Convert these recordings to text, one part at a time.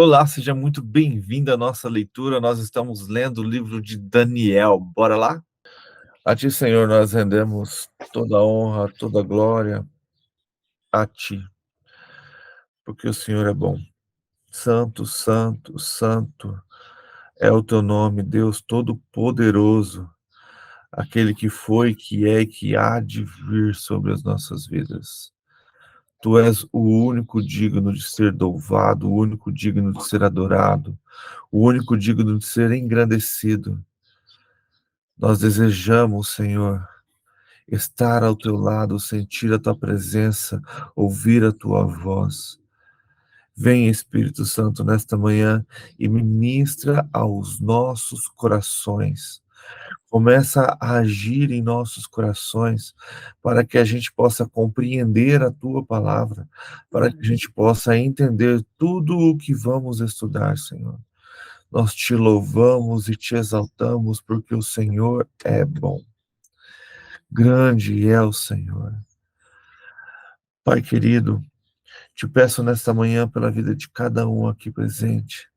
Olá, seja muito bem-vindo à nossa leitura. Nós estamos lendo o livro de Daniel. Bora lá? A ti, Senhor, nós rendemos toda a honra, toda a glória a ti, porque o Senhor é bom. Santo, santo, santo é o teu nome, Deus Todo-Poderoso, aquele que foi, que é e que há de vir sobre as nossas vidas. Tu és o único digno de ser louvado, o único digno de ser adorado, o único digno de ser engrandecido. Nós desejamos, Senhor, estar ao teu lado, sentir a tua presença, ouvir a tua voz. Vem, Espírito Santo, nesta manhã e ministra aos nossos corações. Começa a agir em nossos corações para que a gente possa compreender a tua palavra, para que a gente possa entender tudo o que vamos estudar, Senhor. Nós te louvamos e te exaltamos porque o Senhor é bom. Grande é o Senhor. Pai querido, te peço nesta manhã pela vida de cada um aqui presente,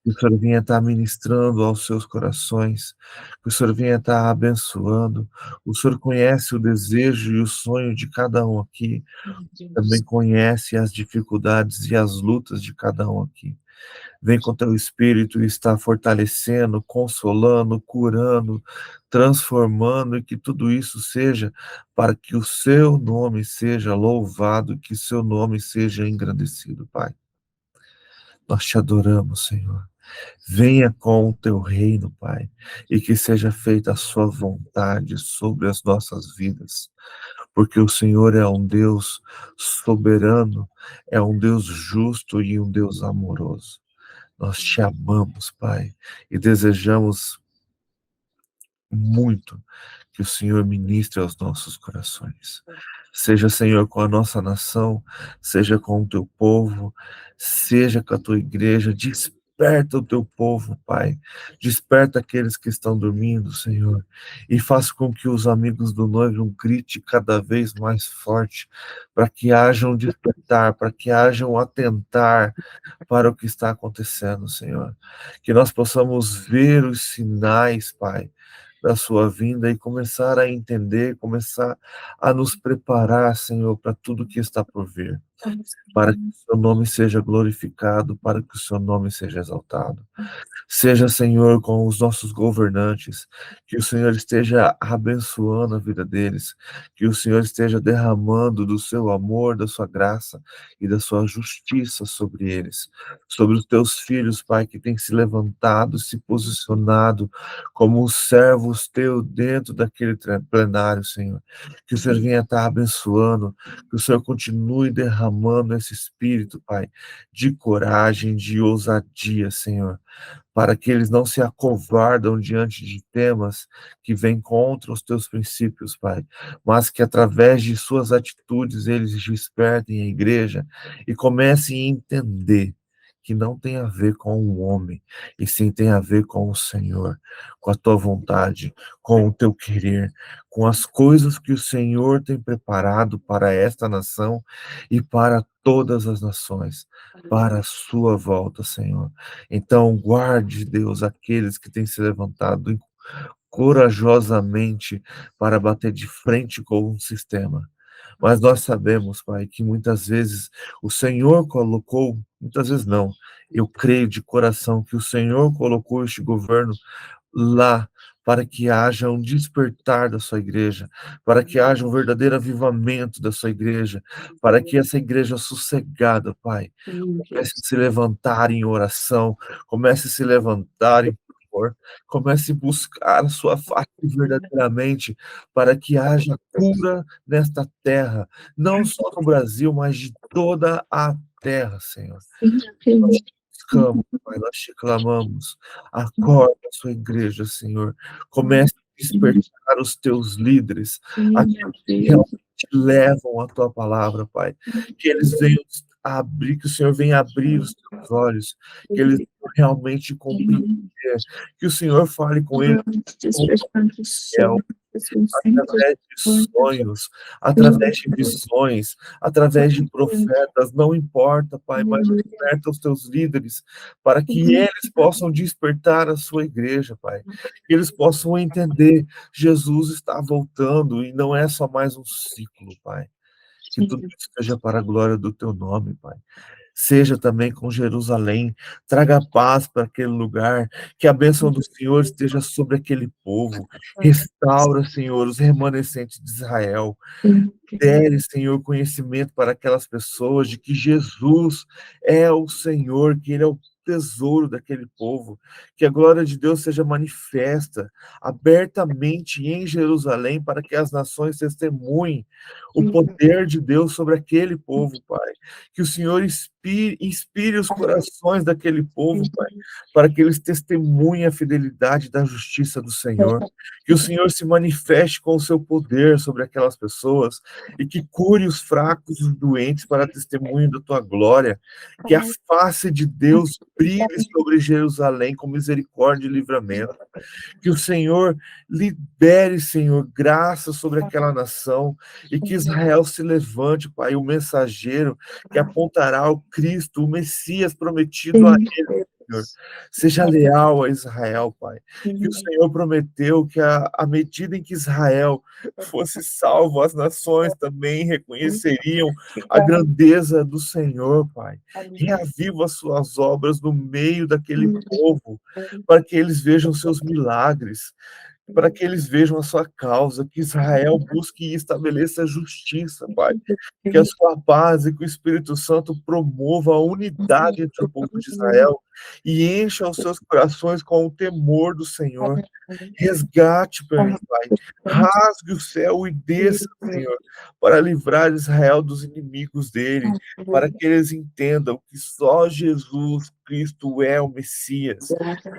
que o Senhor venha estar ministrando aos seus corações, que o Senhor venha estar abençoando. O Senhor conhece o desejo e o sonho de cada um aqui, também conhece as dificuldades e as lutas de cada um aqui. Vem com teu Espírito e está fortalecendo, consolando, curando, transformando, e que tudo isso seja para que o seu nome seja louvado, que o seu nome seja engrandecido, Pai. Nós te adoramos, Senhor. Venha com o teu reino, Pai, e que seja feita a sua vontade sobre as nossas vidas, porque o Senhor é um Deus soberano, é um Deus justo e um Deus amoroso. Nós te amamos, Pai, e desejamos muito que o Senhor ministre aos nossos corações. Seja, Senhor, com a nossa nação, seja com o teu povo, seja com a tua igreja. Desperta o teu povo, Pai. Desperta aqueles que estão dormindo, Senhor. E faça com que os amigos do noivo gritem cada vez mais forte, para que haja um despertar, para que haja um atentar para o que está acontecendo, Senhor. Que nós possamos ver os sinais, Pai, da sua vinda e começar a entender, começar a nos preparar, Senhor, para tudo que está por vir, para que o seu nome seja glorificado, para que o seu nome seja exaltado. Seja, Senhor, com os nossos governantes, que o Senhor esteja abençoando a vida deles, que o Senhor esteja derramando do seu amor, da sua graça e da sua justiça sobre eles, sobre os teus filhos, Pai, que têm se levantado, se posicionado como os servos teus dentro daquele plenário, Senhor. Que o Senhor venha estar abençoando, que o Senhor continue derramando esse espírito, Pai, de coragem, de ousadia, Senhor, para que eles não se acovardam diante de temas que vêm contra os teus princípios, Pai, mas que através de suas atitudes eles despertem a igreja e comecem a entender que não tem a ver com o homem, e sim tem a ver com o Senhor, com a tua vontade, com o teu querer, com as coisas que o Senhor tem preparado para esta nação e para todas as nações, para a sua volta, Senhor. Então, guarde, Deus, aqueles que têm se levantado corajosamente para bater de frente com um sistema. Mas nós sabemos, Pai, que muitas vezes o Senhor colocou, muitas vezes não, eu creio de coração que o Senhor colocou este governo lá para que haja um despertar da sua igreja, para que haja um verdadeiro avivamento da sua igreja, para que essa igreja sossegada, Pai, comece a se levantar em oração, comece a se levantar em amor, comece a buscar a sua face verdadeiramente, para que haja cura nesta terra, não só no Brasil, mas de toda a terra, Senhor. Nós te buscamos, Pai, nós te clamamos. Acorda a sua igreja, Senhor. Comece a despertar os teus líderes, aqueles que realmente levam a tua palavra, Pai. Que eles venham abrir, que o Senhor venha abrir os teus olhos, que eles venham realmente compreender, que o Senhor fale com eles como fiel, através de sonhos, através de visões, através de profetas, não importa, Pai, mas desperta os teus líderes para que eles possam despertar a sua igreja, Pai. Que eles possam entender, Jesus está voltando e não é só mais um ciclo, Pai. Que tudo isso seja para a glória do teu nome, Pai. Seja também com Jerusalém, traga paz para aquele lugar, que a bênção do Senhor esteja sobre aquele povo. Restaura, Senhor, os remanescentes de Israel. Dere, Senhor, conhecimento para aquelas pessoas de que Jesus é o Senhor, que Ele é o tesouro daquele povo, que a glória de Deus seja manifesta abertamente em Jerusalém para que as nações testemunhem o poder de Deus sobre aquele povo, Pai. Que o Senhor inspire os corações daquele povo, Pai, para que eles testemunhem a fidelidade da justiça do Senhor. Que o Senhor se manifeste com o seu poder sobre aquelas pessoas e que cure os fracos e os doentes para testemunho da tua glória. Que a face de Deus brilhe sobre Jerusalém com misericórdia e livramento. Que o Senhor libere, Senhor, graça sobre aquela nação e que Israel se levante, Pai, o mensageiro que apontará ao Cristo, o Messias prometido a ele. Senhor, seja leal a Israel, Pai. Que o Senhor prometeu que à medida em que Israel fosse salvo, as nações também reconheceriam a grandeza do Senhor, Pai. Reaviva as suas obras no meio daquele povo, para que eles vejam seus milagres, para que eles vejam a sua causa, que Israel busque e estabeleça justiça, Pai. Que a sua paz e que o Espírito Santo promova a unidade entre o povo de Israel e encha os seus corações com o temor do Senhor. Resgate, Pai. Rasgue o céu e desça, Senhor, para livrar Israel dos inimigos dele, para que eles entendam que só Jesus Cristo é o Messias,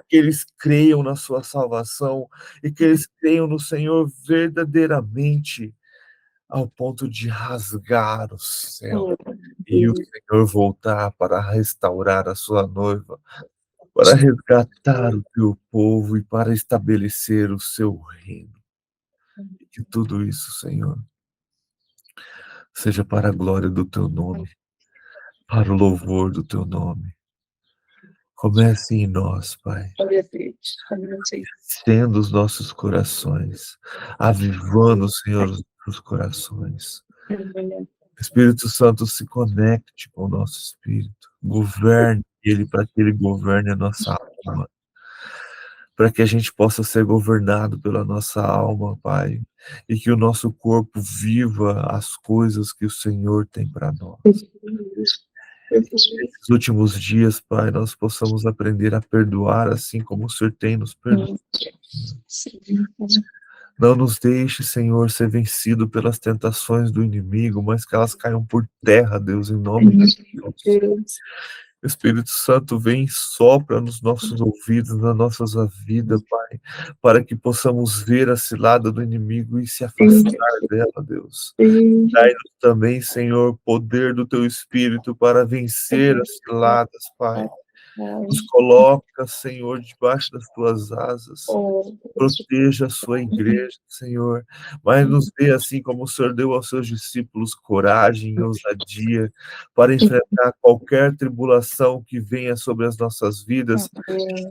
que eles creiam na sua salvação e que eles creiam no Senhor verdadeiramente, ao ponto de rasgar o céu e o Senhor voltar para restaurar a sua noiva, para resgatar o teu povo e para estabelecer o seu reino. E que tudo isso, Senhor, seja para a glória do teu nome, para o louvor do teu nome. Comece em nós, Pai, sendo os nossos corações, avivando, Senhor, os nossos corações. Espírito Santo, se conecte com o nosso espírito, governe ele para que ele governe a nossa alma, para que a gente possa ser governado pela nossa alma, Pai, e que o nosso corpo viva as coisas que o Senhor tem para nós. Nesses últimos dias, Pai, nós possamos aprender a perdoar assim como o Senhor tem nos perdoado. Não nos deixe, Senhor, ser vencido pelas tentações do inimigo, mas que elas caiam por terra, Deus, em nome de Jesus. O Espírito Santo vem e sopra nos nossos ouvidos, na nossa vida, Pai, para que possamos ver a cilada do inimigo e se afastar dela, Deus. Dai-nos também, Senhor, poder do Teu Espírito para vencer as ciladas, Pai. Nos coloca, Senhor, debaixo das Tuas asas. Proteja a sua igreja, Senhor, mas nos dê, assim como o Senhor deu aos seus discípulos, coragem e ousadia para enfrentar qualquer tribulação que venha sobre as nossas vidas,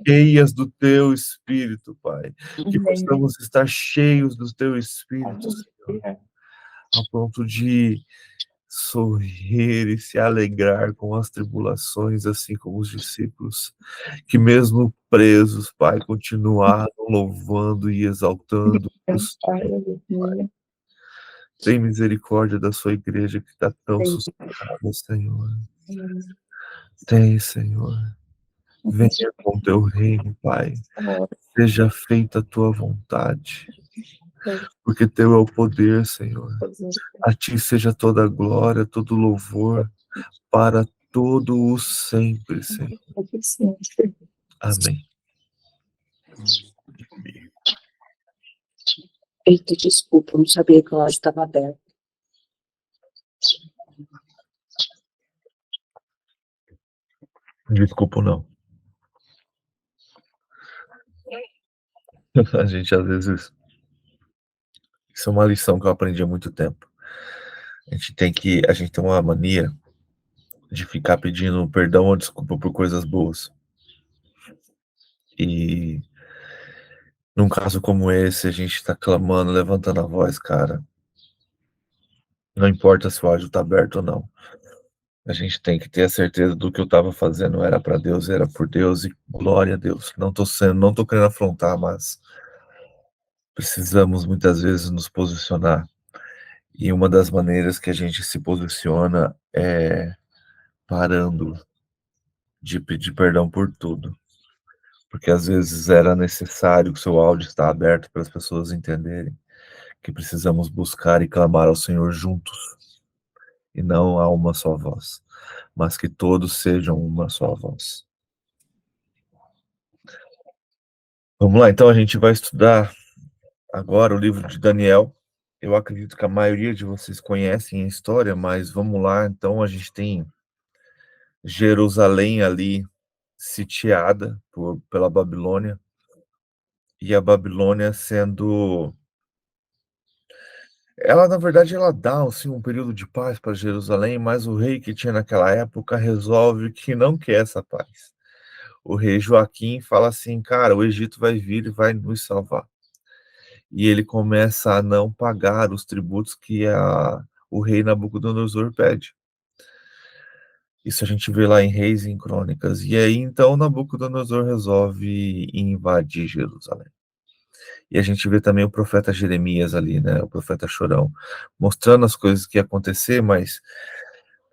cheias do Teu Espírito, Pai. Que possamos estar cheios do Teu Espírito, Senhor, a ponto de sorrir e se alegrar com as tribulações, assim como os discípulos, que mesmo presos, Pai, continuaram louvando e exaltando o Senhor, Pai. Tem misericórdia da sua igreja que está tão sufocada, Senhor. Tem, Senhor. Venha com teu reino, Pai. Seja feita a tua vontade, porque teu é o poder, Senhor. A ti seja toda a glória, todo o louvor, para todo o sempre, Senhor. Amém. Eita, desculpa, eu não sabia que a loja estava aberta. Desculpa, não. A gente às vezes Isso é uma lição que eu aprendi há muito tempo. A gente tem uma mania de ficar pedindo perdão ou desculpa por coisas boas. E num caso como esse, a gente tá clamando, levantando a voz, cara. Não importa se o áudio tá aberto ou não. A gente tem que ter a certeza do que eu estava fazendo era para Deus, era por Deus e glória a Deus. Não tô querendo afrontar, mas precisamos muitas vezes nos posicionar. E uma das maneiras que a gente se posiciona é parando de pedir perdão por tudo. Porque às vezes era necessário que o seu áudio está aberto para as pessoas entenderem que precisamos buscar e clamar ao Senhor juntos, e não a uma só voz, mas que todos sejam uma só voz. Vamos lá, então a gente vai estudar agora o livro de Daniel. Eu acredito que a maioria de vocês conhecem a história, mas vamos lá, então a gente tem Jerusalém ali sitiada pela Babilônia, e a Babilônia sendo ela, na verdade, ela dá, assim, um período de paz para Jerusalém, mas o rei que tinha naquela época resolve que não quer essa paz. O rei Joaquim fala assim: "Cara, o Egito vai vir e vai nos salvar". E ele começa a não pagar os tributos que o rei Nabucodonosor pede. Isso a gente vê lá em Reis e em Crônicas. E aí, então, Nabucodonosor resolve invadir Jerusalém. E a gente vê também o profeta Jeremias ali, né, o profeta chorão, mostrando as coisas que iam acontecer, mas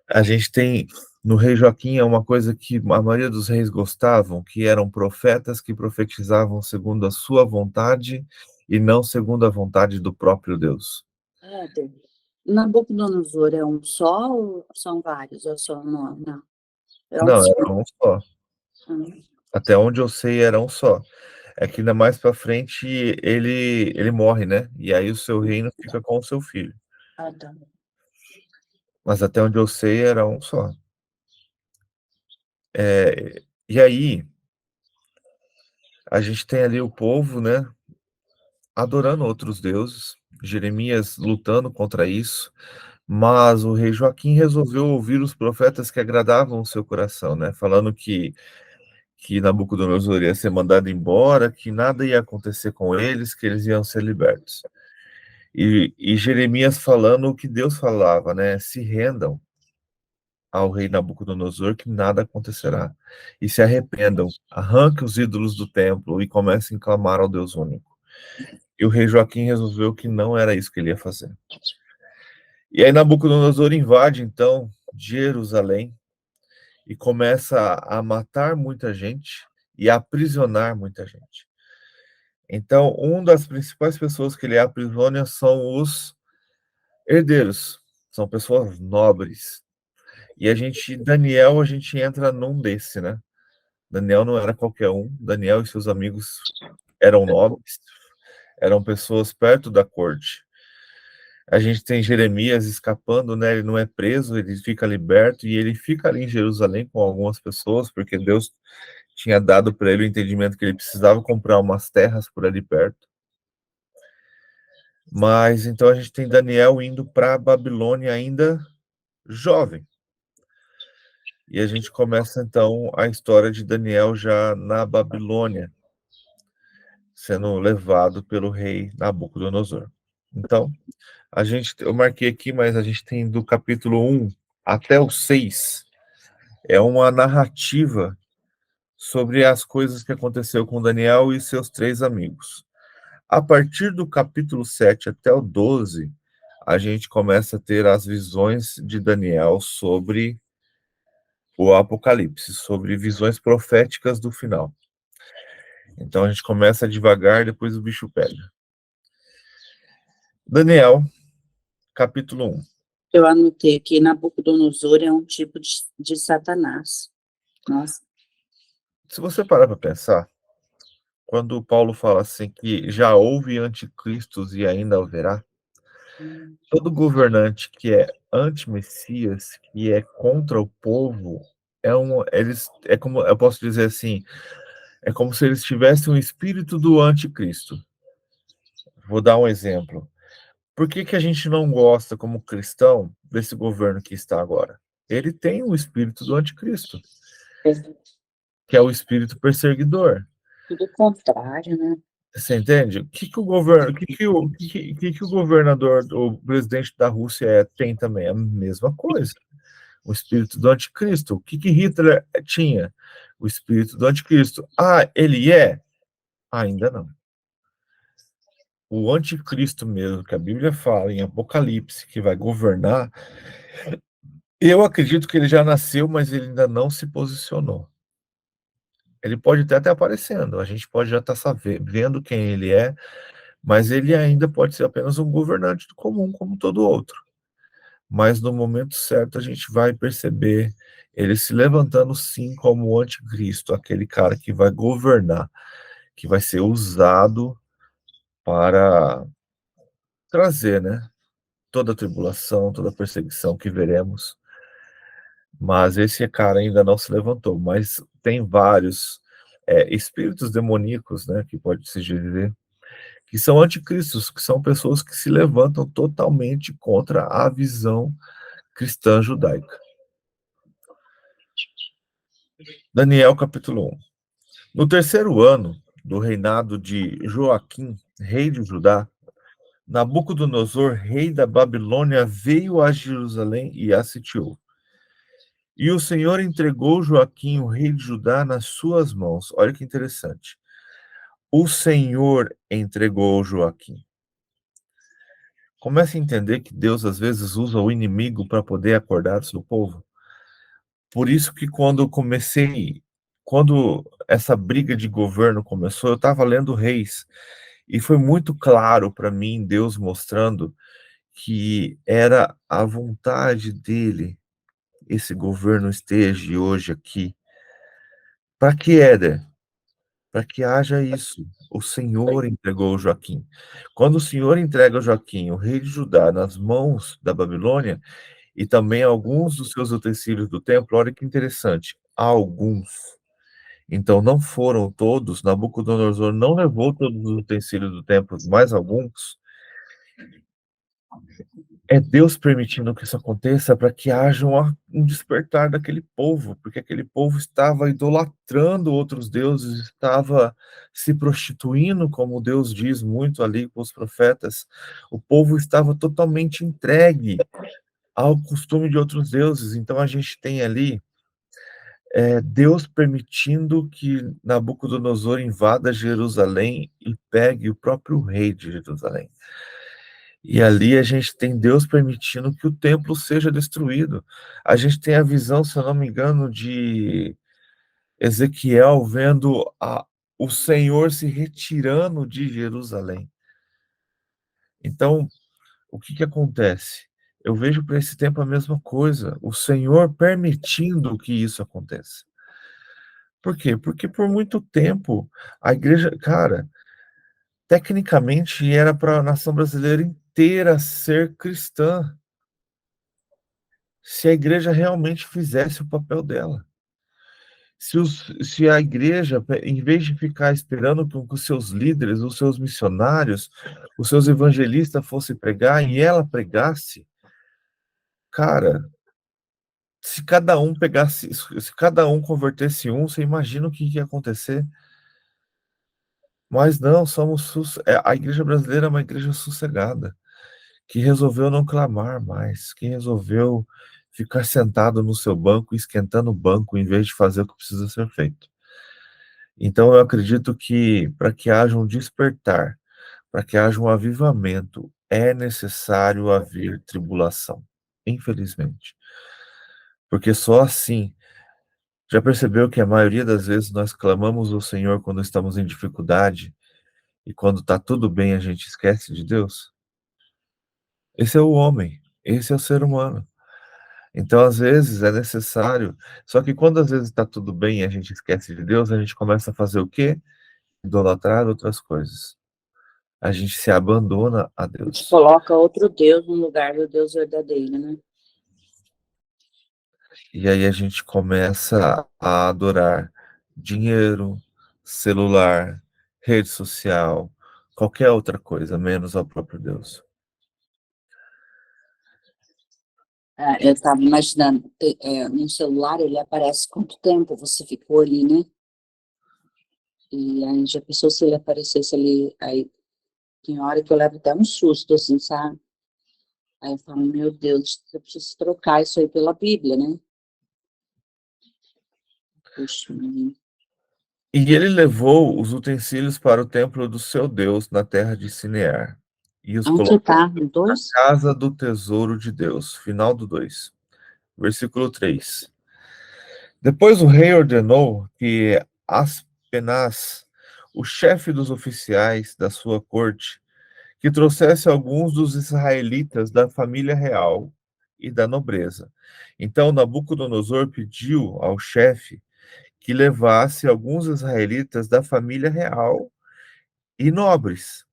a gente tem no rei Joaquim é uma coisa que a maioria dos reis gostavam, que eram profetas que profetizavam segundo a sua vontade e não segundo a vontade do próprio Deus. Éder, Nabucodonosor é um só ou são vários? Ou só um? Não, não. É um Não, só. era um só. Hum. Até onde eu sei era um só. É que ainda mais pra frente ele morre, né, e aí o seu reino fica com o seu filho. Ah, tá. Mas até onde eu sei era um só. E aí, a gente tem ali o povo, né, adorando outros deuses, Jeremias lutando contra isso, mas o rei Joaquim resolveu ouvir os profetas que agradavam o seu coração, né, falando que Nabucodonosor ia ser mandado embora, que nada ia acontecer com eles, que eles iam ser libertos. E Jeremias falando o que Deus falava, né, se rendam ao rei Nabucodonosor que nada acontecerá, e se arrependam, arranque os ídolos do templo e comecem a clamar ao Deus único. E o rei Joaquim resolveu que não era isso que ele ia fazer. E aí Nabucodonosor invade, então, Jerusalém e começa a matar muita gente e a aprisionar muita gente. Então, uma das principais pessoas que ele aprisiona são os herdeiros, são pessoas nobres. E Daniel, a gente entra num desse, né? Daniel não era qualquer um, Daniel e seus amigos eram nobres, eram pessoas perto da corte. A gente tem Jeremias escapando, né? Ele não é preso, ele fica liberto e ele fica ali em Jerusalém com algumas pessoas, porque Deus tinha dado para ele o entendimento que ele precisava comprar umas terras por ali perto. Mas então a gente tem Daniel indo para a Babilônia ainda jovem. E a gente começa então a história de Daniel já na Babilônia, sendo levado pelo rei Nabucodonosor. Então, eu marquei aqui, mas a gente tem do capítulo 1 até o 6, é uma narrativa sobre as coisas que aconteceu com Daniel e seus três amigos. A partir do capítulo 7 até o 12, a gente começa a ter as visões de Daniel sobre o Apocalipse, sobre visões proféticas do final. Então a gente começa devagar, depois o bicho pega. Daniel, capítulo 1. Eu anotei aqui, Nabucodonosor é um tipo de Satanás. Nossa. Se você parar para pensar, quando Paulo fala assim que já houve anticristos e ainda haverá, todo governante que é anti-Messias, que é contra o povo, é como eu posso dizer assim, é como se eles tivessem um espírito do anticristo. Vou dar um exemplo. Por que que a gente não gosta, como cristão, desse governo que está agora? Ele tem o espírito do anticristo, É que é o espírito perseguidor. tudo contrário, né? Você entende? O que que o governo, o que que o governador, o presidente da Rússia tem também? A mesma coisa. O espírito do anticristo. O que que Hitler tinha? O espírito do anticristo. Ah, ele é? Ainda não. O anticristo mesmo, que a Bíblia fala em Apocalipse, que vai governar, eu acredito que ele já nasceu, mas ele ainda não se posicionou. Ele pode até estar aparecendo, a gente pode já estar vendo quem ele é, mas ele ainda pode ser apenas um governante comum, como todo outro. Mas no momento certo a gente vai perceber ele se levantando sim como o anticristo, aquele cara que vai governar, que vai ser usado para trazer, né, toda a tribulação, toda a perseguição que veremos. Mas esse cara ainda não se levantou, mas tem vários espíritos demoníacos, né, que pode se dizer, que são anticristos, que são pessoas que se levantam totalmente contra a visão cristã judaica. Daniel capítulo 1. No terceiro ano do reinado de Joaquim, rei de Judá, Nabucodonosor, rei da Babilônia, veio a Jerusalém e a sitiou. E o Senhor entregou Joaquim, o rei de Judá, nas suas mãos. Olha que interessante. O Senhor entregou Joaquim. Comece a entender que Deus às vezes usa o inimigo para poder acordar o seu povo. Por isso que quando essa briga de governo começou, eu estava lendo Reis e foi muito claro para mim Deus mostrando que era a vontade dele esse governo esteja hoje aqui. Para que era? Para que haja isso. O Senhor entregou Joaquim. Quando o Senhor entrega Joaquim, o rei de Judá, nas mãos da Babilônia, e também alguns dos seus utensílios do templo, olha que interessante, alguns. Então não foram todos, Nabucodonosor não levou todos os utensílios do templo, mas alguns. É Deus permitindo que isso aconteça para que haja um despertar daquele povo, porque aquele povo estava idolatrando outros deuses, estava se prostituindo, como Deus diz muito ali com os profetas. O povo estava totalmente entregue ao costume de outros deuses. Então a gente tem ali Deus permitindo que Nabucodonosor invada Jerusalém e pegue o próprio rei de Jerusalém. E ali a gente tem Deus permitindo que o templo seja destruído. A gente tem a visão, se eu não me engano, de Ezequiel vendo o Senhor se retirando de Jerusalém. Então, o que que acontece? Eu vejo para esse tempo a mesma coisa, o Senhor permitindo que isso aconteça. Por quê? Porque por muito tempo a igreja, cara, tecnicamente era para a nação brasileira inteira ser cristã, se a igreja realmente fizesse o papel dela. Se a igreja, em vez de ficar esperando que os seus líderes, os seus missionários, os seus evangelistas fossem pregar e ela pregasse, cara, se cada um convertesse um, você imagina o que ia acontecer? Mas não, a igreja brasileira é uma igreja sossegada, que resolveu não clamar mais, que resolveu ficar sentado no seu banco, esquentando o banco, em vez de fazer o que precisa ser feito. Então, eu acredito que para que haja um despertar, para que haja um avivamento, é necessário haver tribulação, infelizmente. Porque só assim, já percebeu que a maioria das vezes nós clamamos ao Senhor quando estamos em dificuldade e quando está tudo bem a gente esquece de Deus? Esse é o homem, esse é o ser humano. Então, às vezes, é necessário. Só que quando às vezes está tudo bem e a gente esquece de Deus, a gente começa a fazer o quê? Idolatrar outras coisas. A gente se abandona a A gente Deus. coloca outro Deus no lugar do Deus verdadeiro, né? E aí a gente começa a adorar dinheiro, celular, rede social, qualquer outra coisa, menos ao próprio Deus. Eu estava imaginando, no celular ele aparece quanto tempo você ficou ali, né? E aí já pensou se ele aparecesse ali, aí tem hora que eu levo até um susto, assim, sabe? Aí eu falo, meu Deus, eu preciso trocar isso aí pela Bíblia, né? Puxa, E ele levou os utensílios para o templo do seu Deus na terra de Sinear e os onde você colocou tá? No na 2? casa do tesouro de Deus. Final do 2. Versículo 3. Depois o rei ordenou que Aspenaz, o chefe dos oficiais da sua corte, que trouxesse alguns dos israelitas da família real e da nobreza. Então Nabucodonosor pediu ao chefe que levasse alguns israelitas da família real e nobres.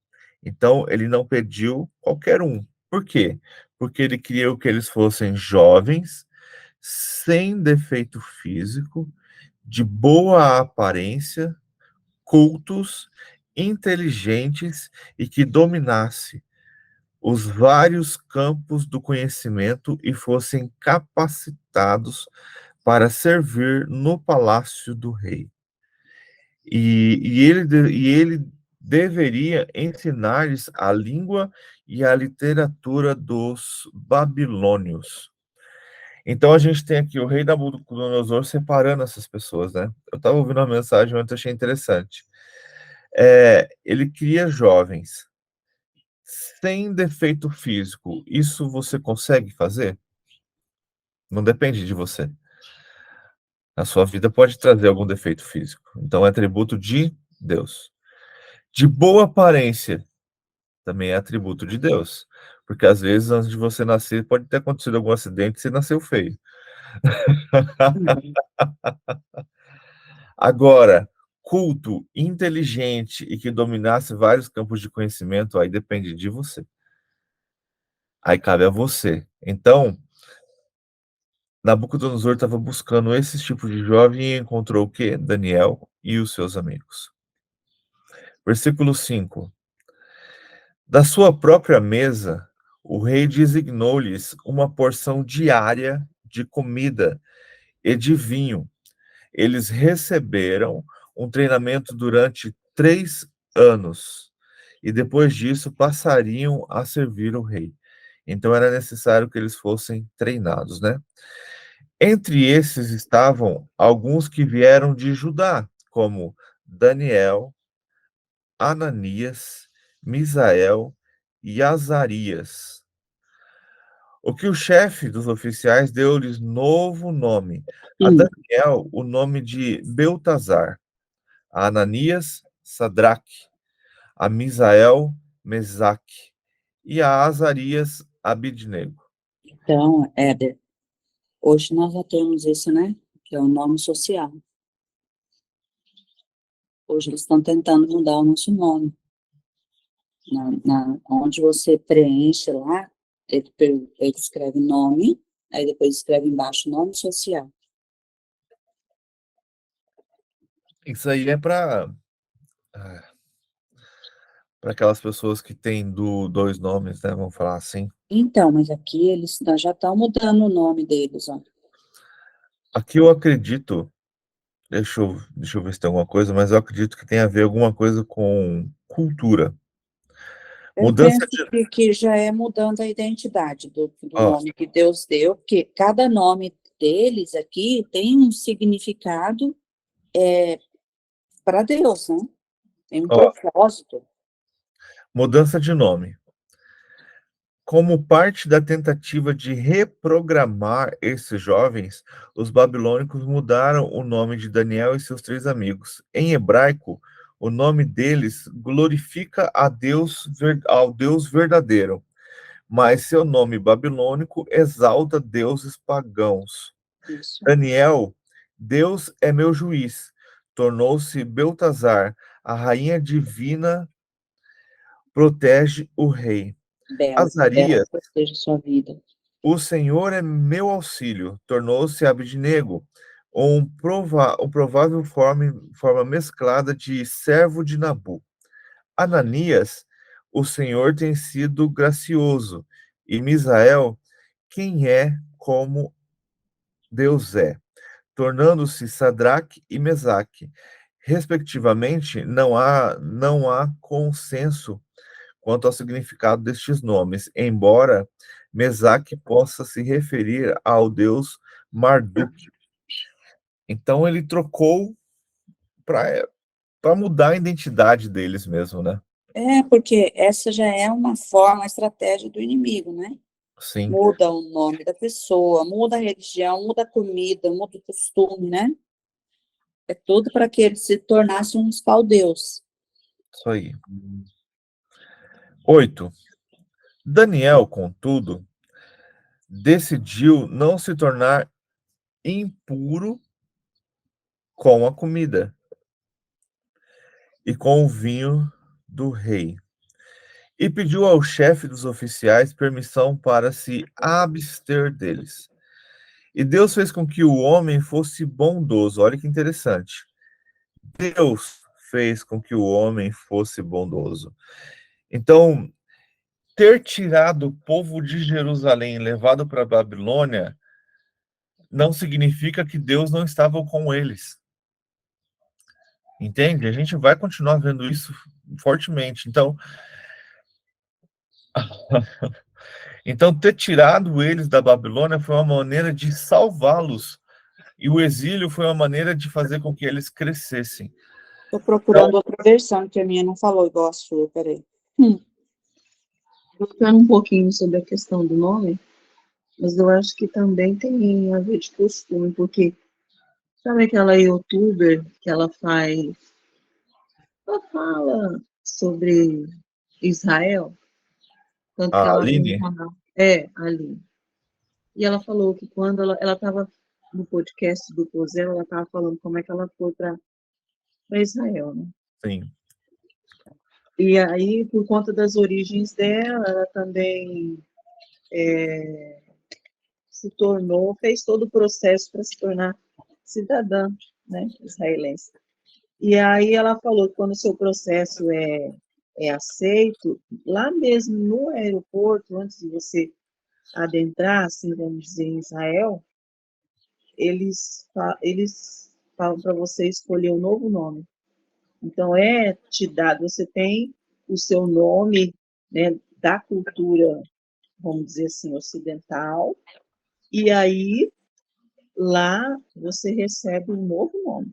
Então ele não pediu qualquer um. Por quê? Porque ele queria que eles fossem jovens, sem defeito físico, de boa aparência, cultos, inteligentes e que dominasse os vários campos do conhecimento e fossem capacitados para servir no palácio do rei. E ele deveria ensinar-lhes a língua e a literatura dos babilônios. Então a gente tem aqui o rei Nabucodonosor separando essas pessoas, né? Eu estava ouvindo uma mensagem ontem, achei interessante. Ele cria jovens sem defeito físico. Isso você consegue fazer? Não depende de você. A sua vida pode trazer algum defeito físico. Então é atributo de Deus. De boa aparência, também é atributo de Deus. Porque às vezes, antes de você nascer, pode ter acontecido algum acidente e você nasceu feio. Agora, culto, inteligente e que dominasse vários campos de conhecimento, aí depende de você. Aí cabe a você. Então, Nabucodonosor estava buscando esse tipo de jovem e encontrou o quê? Daniel e os seus amigos. Versículo 5. Da sua própria mesa, o rei designou-lhes uma porção diária de comida e de vinho. Eles receberam um treinamento durante 3 anos e depois disso passariam a servir o rei. Então era necessário que eles fossem treinados, né? Entre esses estavam alguns que vieram de Judá, como Daniel, Ananias, Misael e Azarias. O que o chefe dos oficiais deu-lhes novo nome. A hum, Daniel, o nome de Beltazar. A Ananias, Sadraque. A Misael, Mesaque. E a Azarias, Abidnego. então, Éder, hoje nós já temos isso, né? Que é o nome social. Hoje eles estão tentando mudar o nosso nome. Onde você preenche lá, ele escreve nome, aí depois escreve embaixo nome social. Isso aí é para aquelas pessoas que têm dois nomes, né? Vamos falar assim. Então, mas aqui eles já estão mudando o nome deles, ó. Aqui eu acredito, deixa eu ver se tem alguma coisa, mas eu acredito que tem a ver alguma coisa com cultura. Eu Mudança penso de. que já é mudando a identidade do Ó, nome que Deus deu, porque cada nome deles aqui tem um significado para Deus, né? Tem um ó, propósito. mudança de nome. Como parte da tentativa de reprogramar esses jovens, os babilônicos mudaram o nome de Daniel e seus 3 amigos. Em hebraico, o nome deles glorifica ao Deus verdadeiro, mas seu nome babilônico exalta deuses pagãos. Isso, Daniel, Deus é meu juiz, tornou-se Beltazar, a rainha divina protege o rei. belo, belo Azarias, que seja a sua vida. o Senhor é meu auxílio, tornou-se Abidnego, um provável forma mesclada de servo de Nabu. Ananias, o Senhor tem sido gracioso, e Misael, quem é como Deus é, tornando-se Sadraque e Mesaque, respectivamente. Não há consenso quanto ao significado destes nomes, embora Mesaque possa se referir ao deus Marduk. Então ele trocou para mudar a identidade deles mesmo, né? Porque essa já é uma forma, uma estratégia do inimigo, né? Sim, Muda o nome da pessoa, muda a religião, muda a comida, muda o costume, né? É tudo para que eles se tornassem uns caldeus. isso aí. 8. Daniel, contudo, decidiu não se tornar impuro com a comida e com o vinho do rei, e pediu ao chefe dos oficiais permissão para se abster deles. E Deus fez com que o homem fosse bondoso. Olha que interessante. Deus fez com que o homem fosse bondoso. Então, ter tirado o povo de Jerusalém e levado para a Babilônia não significa que Deus não estava com eles. Entende? A gente vai continuar vendo isso fortemente. Então, ter tirado eles da Babilônia foi uma maneira de salvá-los. E o exílio foi uma maneira de fazer com que eles crescessem. Estou Então, procurando outra versão, que a minha não falou igual a sua, peraí. Voltando um pouquinho sobre a questão do nome, mas eu acho que também tem a ver de costume, porque sabe aquela youtuber que ela fala sobre Israel, tanto que a ela tem um Aline, canal, ali. E ela falou que quando ela estava no podcast do Cozelo, ela estava falando como é que ela foi para Israel, né? sim. E aí, por conta das origens dela, ela também fez todo o processo para se tornar cidadã, né, israelense. E aí ela falou que quando o seu processo é aceito, lá mesmo no aeroporto, antes de você adentrar, assim, vamos dizer, em Israel, eles falam para você escolher um novo nome. Então, você tem o seu nome, né, da cultura, vamos dizer assim, ocidental, e aí lá você recebe um novo nome.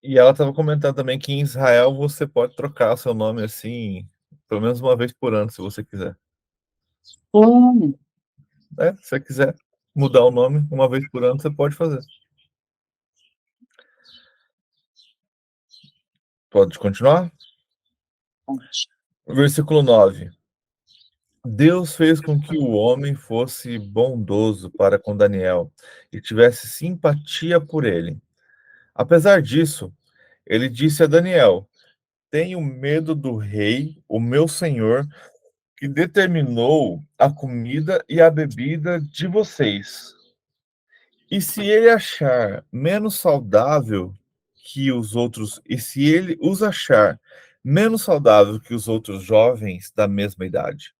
E ela estava comentando também que em Israel você pode trocar o seu nome assim, pelo menos uma vez por ano, se você quiser. Como? Se você quiser mudar o nome uma vez por ano, você pode fazer. Pode continuar? Versículo 9. Deus fez com que o homem fosse bondoso para com Daniel e tivesse simpatia por ele. Apesar disso, ele disse a Daniel: Tenho medo do rei, o meu senhor, que determinou a comida e a bebida de vocês. E se ele achar menos saudável que os outros, e se ele os achar menos saudável que os outros jovens da mesma idade,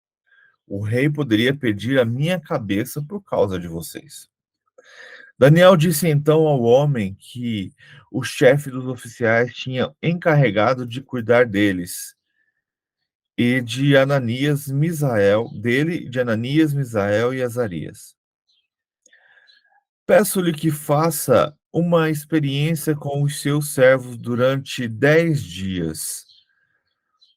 o rei poderia pedir a minha cabeça por causa de vocês. Daniel disse então ao homem que o chefe dos oficiais tinha encarregado de cuidar deles, e de Ananias, Misael, dele, de Ananias, Misael e Azarias. Peço-lhe que faça uma experiência com os seus servos durante 10 dias.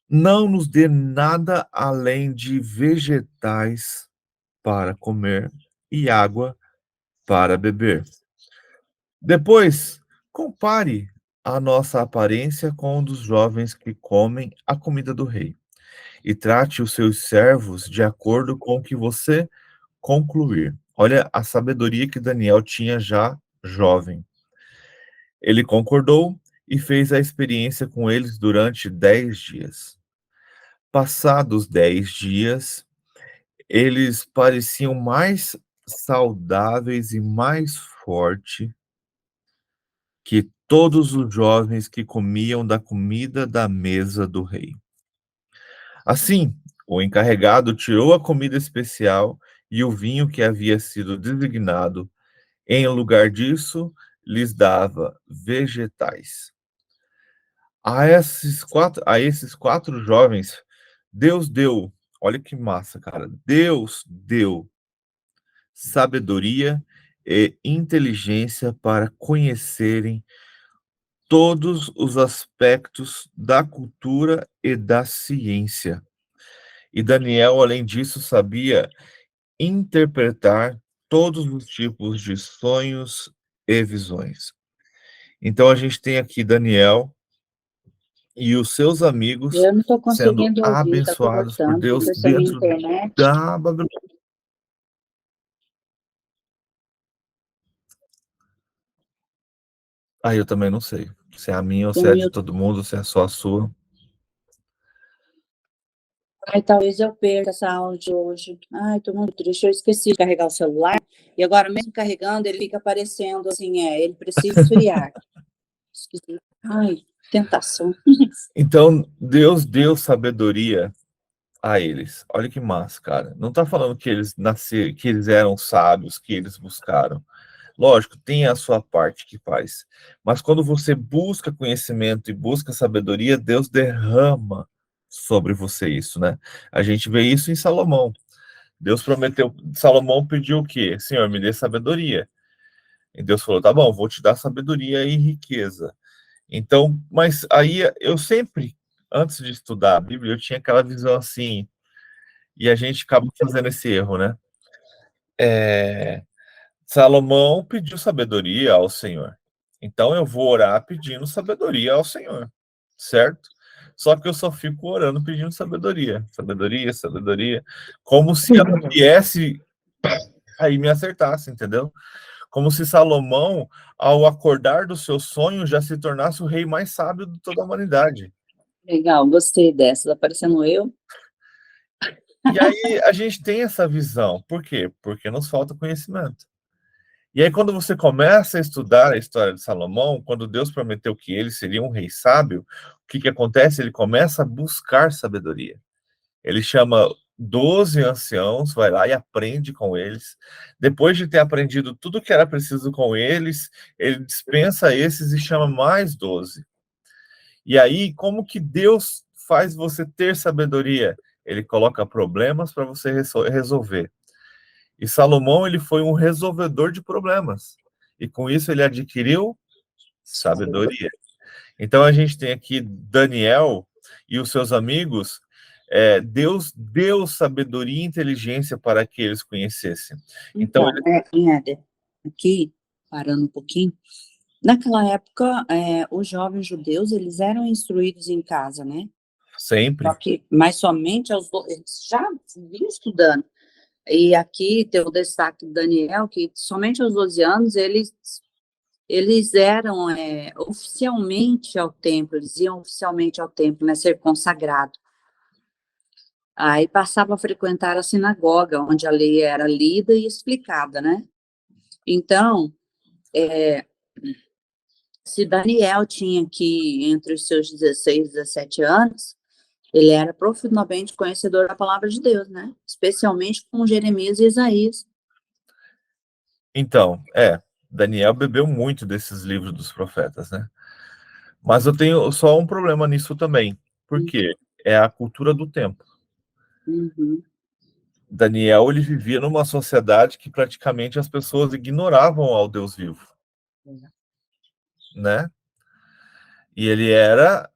Não nos dê nada além de vegetais para comer e água para beber. Depois, compare a nossa aparência com a dos jovens que comem a comida do rei, e trate os seus servos de acordo com o que você concluir. Olha a sabedoria que Daniel tinha já jovem. Ele concordou e fez a experiência com eles durante 10 dias. Passados 10 dias, eles pareciam mais saudáveis e mais fortes que todos os jovens que comiam da comida da mesa do rei. Assim, o encarregado tirou a comida especial e o vinho que havia sido designado, em lugar disso, lhes dava vegetais. A esses quatro jovens, Deus deu, olha que massa, cara, Deus deu sabedoria e inteligência para conhecerem todos os aspectos da cultura e da ciência. E Daniel, além disso, sabia interpretar todos os tipos de sonhos e visões. Então a gente tem aqui Daniel e os seus amigos Eu não estou sendo conseguindo ouvir, está abençoados por cortando, não Deus sei se é minha dentro internet. da Babilônia. Aí eu também não sei se é a minha ou Tem se um é de YouTube. todo mundo, se é só a sua. Ai, talvez eu perca essa áudio hoje. Ai, tô muito triste, eu esqueci de carregar o celular. E agora, mesmo carregando, ele fica aparecendo assim, ele precisa esfriar. Esqueci. Ai, tentação. Então Deus deu sabedoria a eles. Olha que massa, cara. Não tá falando que eles nasceram, que eles eram sábios, que eles buscaram. Lógico, tem a sua parte que faz. Mas quando você busca conhecimento e busca sabedoria, Deus derrama sobre você isso, né? A gente vê isso em Salomão. Deus prometeu, Salomão pediu o quê? Senhor, me dê sabedoria. E Deus falou: tá bom, vou te dar sabedoria e riqueza. Então, mas aí eu sempre, antes de estudar a Bíblia, eu tinha aquela visão assim, e a gente acaba fazendo esse erro, né? Salomão pediu sabedoria ao Senhor. Então eu vou orar pedindo sabedoria ao Senhor, certo? Só que eu só fico orando pedindo sabedoria, sabedoria, sabedoria, como se ela viesse aí me acertasse, entendeu? Como se Salomão, ao acordar do seu sonho, já se tornasse o rei mais sábio de toda a humanidade. Legal, gostei dessa. Tá parecendo eu. E aí a gente tem essa visão. Por quê? Porque nos falta conhecimento. E aí, quando você começa a estudar a história de Salomão, quando Deus prometeu que ele seria um rei sábio, o que que acontece? Ele começa a buscar sabedoria. Ele chama 12 anciãos, vai lá e aprende com eles. Depois de ter aprendido tudo que era preciso com eles, ele dispensa esses e chama mais 12. E aí, como que Deus faz você ter sabedoria? Ele coloca problemas para você resolver. E Salomão, ele foi um resolvedor de problemas. E com isso ele adquiriu sabedoria. Então a gente tem aqui Daniel e os seus amigos. Deus deu sabedoria e inteligência para que eles conhecessem. Então, Éder, aqui, parando um pouquinho, naquela época, os jovens judeus, eles eram instruídos em casa, né? sempre. Só que, mas somente eles já vinham estudando. E aqui tem o destaque do Daniel, que somente aos 12 anos eles eram oficialmente ao templo, eles iam oficialmente ao templo, né, ser consagrado. Aí passava a frequentar a sinagoga, onde a lei era lida e explicada, né? Então, se Daniel tinha aqui entre os seus 16 e 17 anos, ele era profundamente conhecedor da palavra de Deus, né? Especialmente com Jeremias e Isaías. Então, Daniel bebeu muito desses livros dos profetas, né? Mas eu tenho só um problema nisso também. Por quê? É a cultura do tempo. Uhum. Daniel, ele vivia numa sociedade que praticamente as pessoas ignoravam ao Deus vivo, né? E ele era,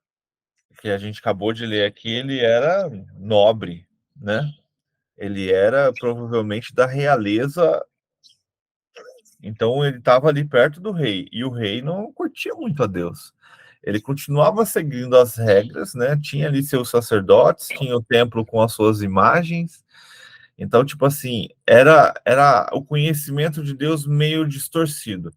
que a gente acabou de ler aqui, ele era nobre, né? Ele era provavelmente da realeza, então ele estava ali perto do rei, e o rei não curtia muito a Deus. Ele continuava seguindo as regras, né? Tinha ali seus sacerdotes, tinha o templo com as suas imagens. Então, tipo assim, era o conhecimento de Deus meio distorcido.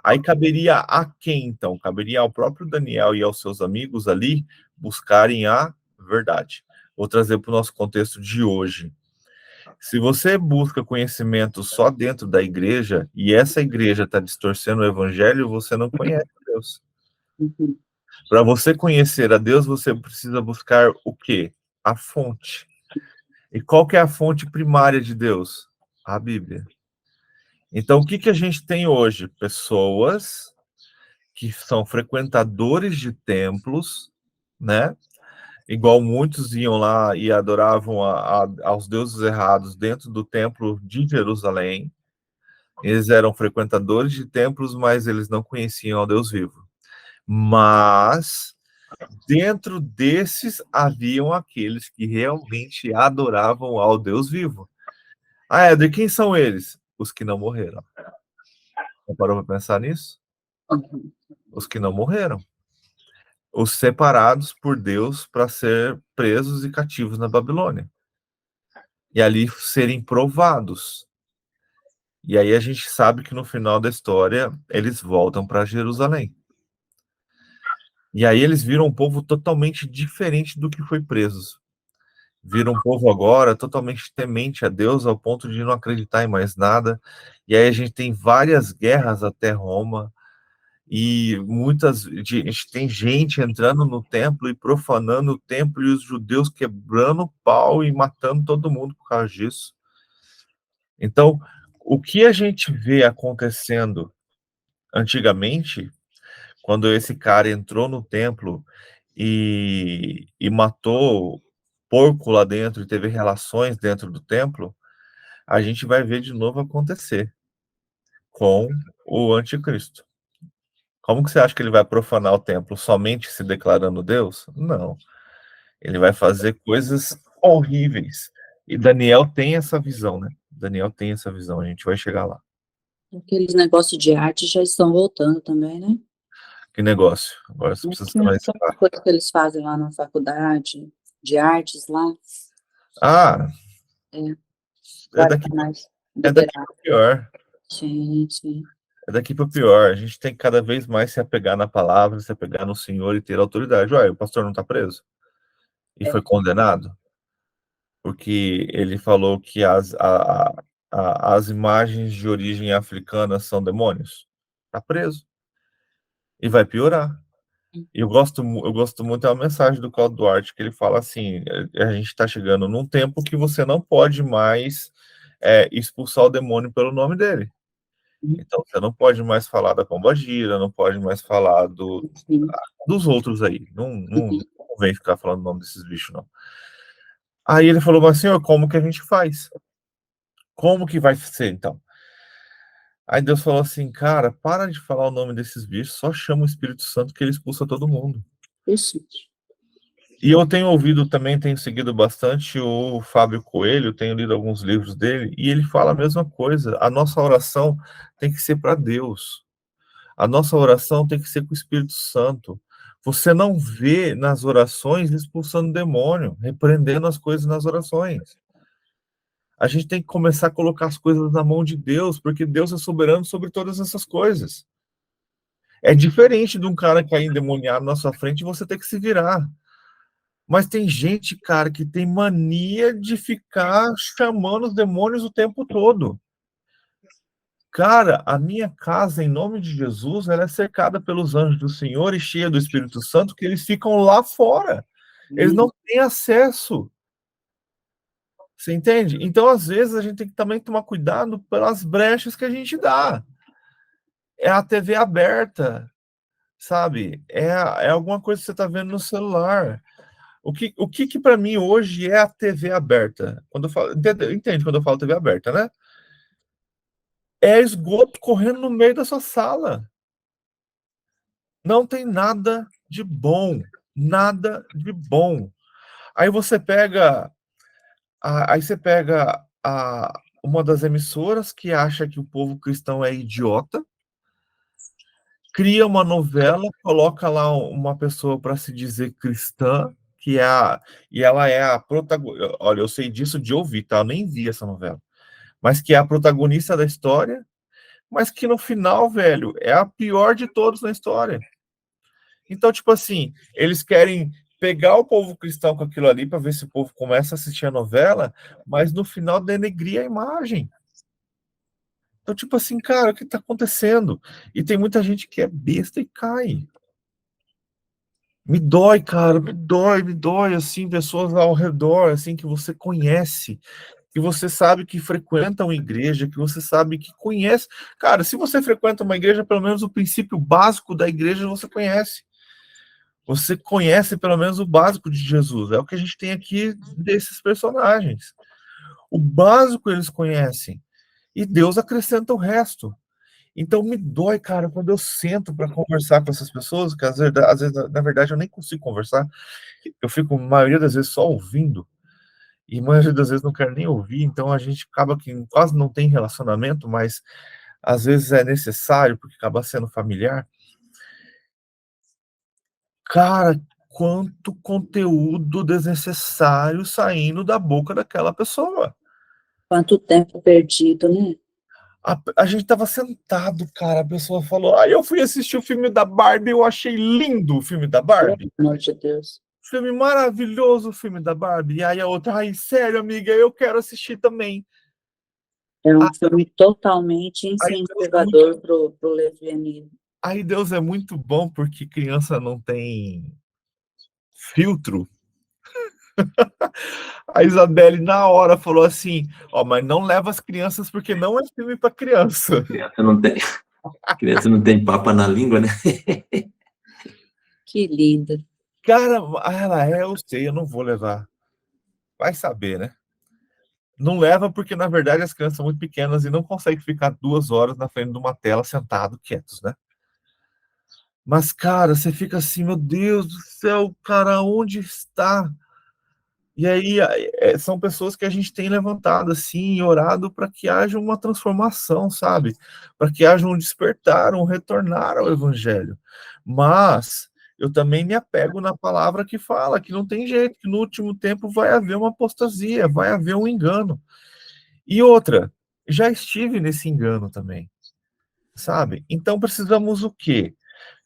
Aí caberia a quem, então? Caberia ao próprio Daniel e aos seus amigos ali buscarem a verdade. Vou trazer para o nosso contexto de hoje. Se você busca conhecimento só dentro da igreja e essa igreja está distorcendo o evangelho, você não conhece Deus. Uhum. Para você conhecer a Deus, você precisa buscar o quê? A fonte. E qual que é a fonte primária de Deus? a Bíblia. Então, o que a gente tem hoje? Pessoas que são frequentadores de templos, né? Igual muitos iam lá e adoravam aos deuses errados dentro do templo de Jerusalém. Eles eram frequentadores de templos, mas eles não conheciam ao Deus vivo. Mas dentro desses haviam aqueles que realmente adoravam ao Deus vivo. Ah, Éder, quem são eles? Os que não morreram. Você parou para pensar nisso? Uhum. Os que não morreram. Os separados por Deus para ser presos e cativos na Babilônia. E ali serem provados. E aí a gente sabe que no final da história eles voltam para Jerusalém. E aí eles viram um povo totalmente diferente do que foi presos. Viram um povo agora totalmente temente a Deus ao ponto de não acreditar em mais nada. E aí a gente tem várias guerras até Roma. E tem gente entrando no templo e profanando o templo e os judeus quebrando o pau e matando todo mundo por causa disso. Então, o que a gente vê acontecendo antigamente, quando esse cara entrou no templo e matou porco lá dentro e teve relações dentro do templo, a gente vai ver de novo acontecer com o anticristo. Como que você acha que ele vai profanar o templo somente se declarando Deus? Não. Ele vai fazer coisas horríveis. E Daniel tem essa visão, né? Daniel tem essa visão, a gente vai chegar lá. Aqueles negócios de arte já estão voltando também, né? Que negócio. Agora você precisa ser mais Aquela claro. coisa que eles fazem lá na faculdade de artes lá, Ah, é, é agora daqui, tá mais é daqui liberado. para pior. Sim, sim. É daqui para pior. A gente tem que cada vez mais se apegar na palavra, se apegar no Senhor e ter autoridade. Olha, o pastor não está preso e É. foi condenado porque ele falou que as imagens de origem africana são demônios. Está preso e vai piorar. E eu gosto muito da mensagem do Claudio Duarte, que ele fala assim: a gente está chegando num tempo que você não pode mais expulsar o demônio pelo nome dele. Então, você não pode mais falar da pombagira, não pode mais falar Sim. dos outros aí. Não vem ficar falando o nome desses bichos, não. Aí ele falou assim: como que a gente faz? Como que vai ser, então? Aí Deus falou assim: cara, para de falar o nome desses bichos, só chama o Espírito Santo que ele expulsa todo mundo. Isso. E eu tenho ouvido também, tenho seguido bastante o Fábio Coelho, tenho lido alguns livros dele, e ele fala a mesma coisa. A nossa oração tem que ser para Deus. A nossa oração tem que ser com o Espírito Santo. Você não vê nas orações expulsando demônio, repreendendo as coisas nas orações. A gente tem que começar a colocar as coisas na mão de Deus, porque Deus é soberano sobre todas essas coisas. É diferente de um cara cair endemoniado na sua frente e você ter que se virar. Mas tem gente, cara, que tem mania de ficar chamando os demônios o tempo todo. Cara, a minha casa, em nome de Jesus, ela é cercada pelos anjos do Senhor e cheia do Espírito Santo, que eles ficam lá fora. Eles não têm acesso. Você entende? Então, às vezes, a gente tem que também tomar cuidado pelas brechas que a gente dá. É a TV aberta, sabe? É alguma coisa que você está vendo no celular. O que para mim hoje é a TV aberta? Quando eu falo, entende quando eu falo TV aberta, né? É esgoto correndo no meio da sua sala. Não tem nada de bom, nada de bom. Aí você pega, uma das emissoras que acha que o povo cristão é idiota, cria uma novela, coloca lá uma pessoa para se dizer cristã, e ela é a protagonista. Olha, eu sei disso de ouvir, tá? Eu nem vi essa novela. Mas que é a protagonista da história, mas que no final, velho, é a pior de todos na história. Então, tipo assim, eles querem pegar o povo cristão com aquilo ali para ver se o povo começa a assistir a novela, mas no final denegrir a imagem. Então, tipo assim, cara, o que tá acontecendo? E tem muita gente que é besta e cai. Me dói, cara, me dói, assim, pessoas ao redor, assim, que você conhece, que você sabe que frequenta uma igreja, que você sabe que conhece. Cara, se você frequenta uma igreja, pelo menos o princípio básico da igreja você conhece. Você conhece pelo menos o básico de Jesus. É o que a gente tem aqui desses personagens. O básico eles conhecem. E Deus acrescenta o resto. Então me dói, cara, quando eu sento para conversar com essas pessoas, que às vezes, na verdade, eu nem consigo conversar. Eu fico, a maioria das vezes, só ouvindo. E a maioria das vezes não quero nem ouvir. Então a gente acaba que quase não tem relacionamento, mas às vezes é necessário, porque acaba sendo familiar. Cara, quanto conteúdo desnecessário saindo da boca daquela pessoa. Quanto tempo perdido, né? A gente tava sentado, cara, a pessoa falou, eu fui assistir o filme da Barbie, eu achei lindo o filme da Barbie. Pelo amor de Deus. Filme maravilhoso o filme da Barbie. E aí a outra, sério, amiga, eu quero assistir também. É um filme totalmente Aí Deus é muito, incentivador pro lesbianismo. aí Deus é muito bom, porque criança não tem filtro. A Isabelle, na hora, falou assim, mas não leva as crianças, porque não é filme para criança. Criança não tem papa na língua, né? Que linda. Cara, eu sei, eu não vou levar. Vai saber, né? Não leva porque, na verdade, as crianças são muito pequenas e não conseguem ficar 2 horas na frente de uma tela sentado, quietos, né? Mas, cara, você fica assim, meu Deus do céu, cara, onde está? E aí, são pessoas que a gente tem levantado, assim, e orado para que haja uma transformação, sabe? Para que haja um despertar, um retornar ao Evangelho. Mas eu também me apego na palavra que fala que não tem jeito, que no último tempo vai haver uma apostasia, vai haver um engano. E outra, já estive nesse engano também, sabe? Então precisamos o quê?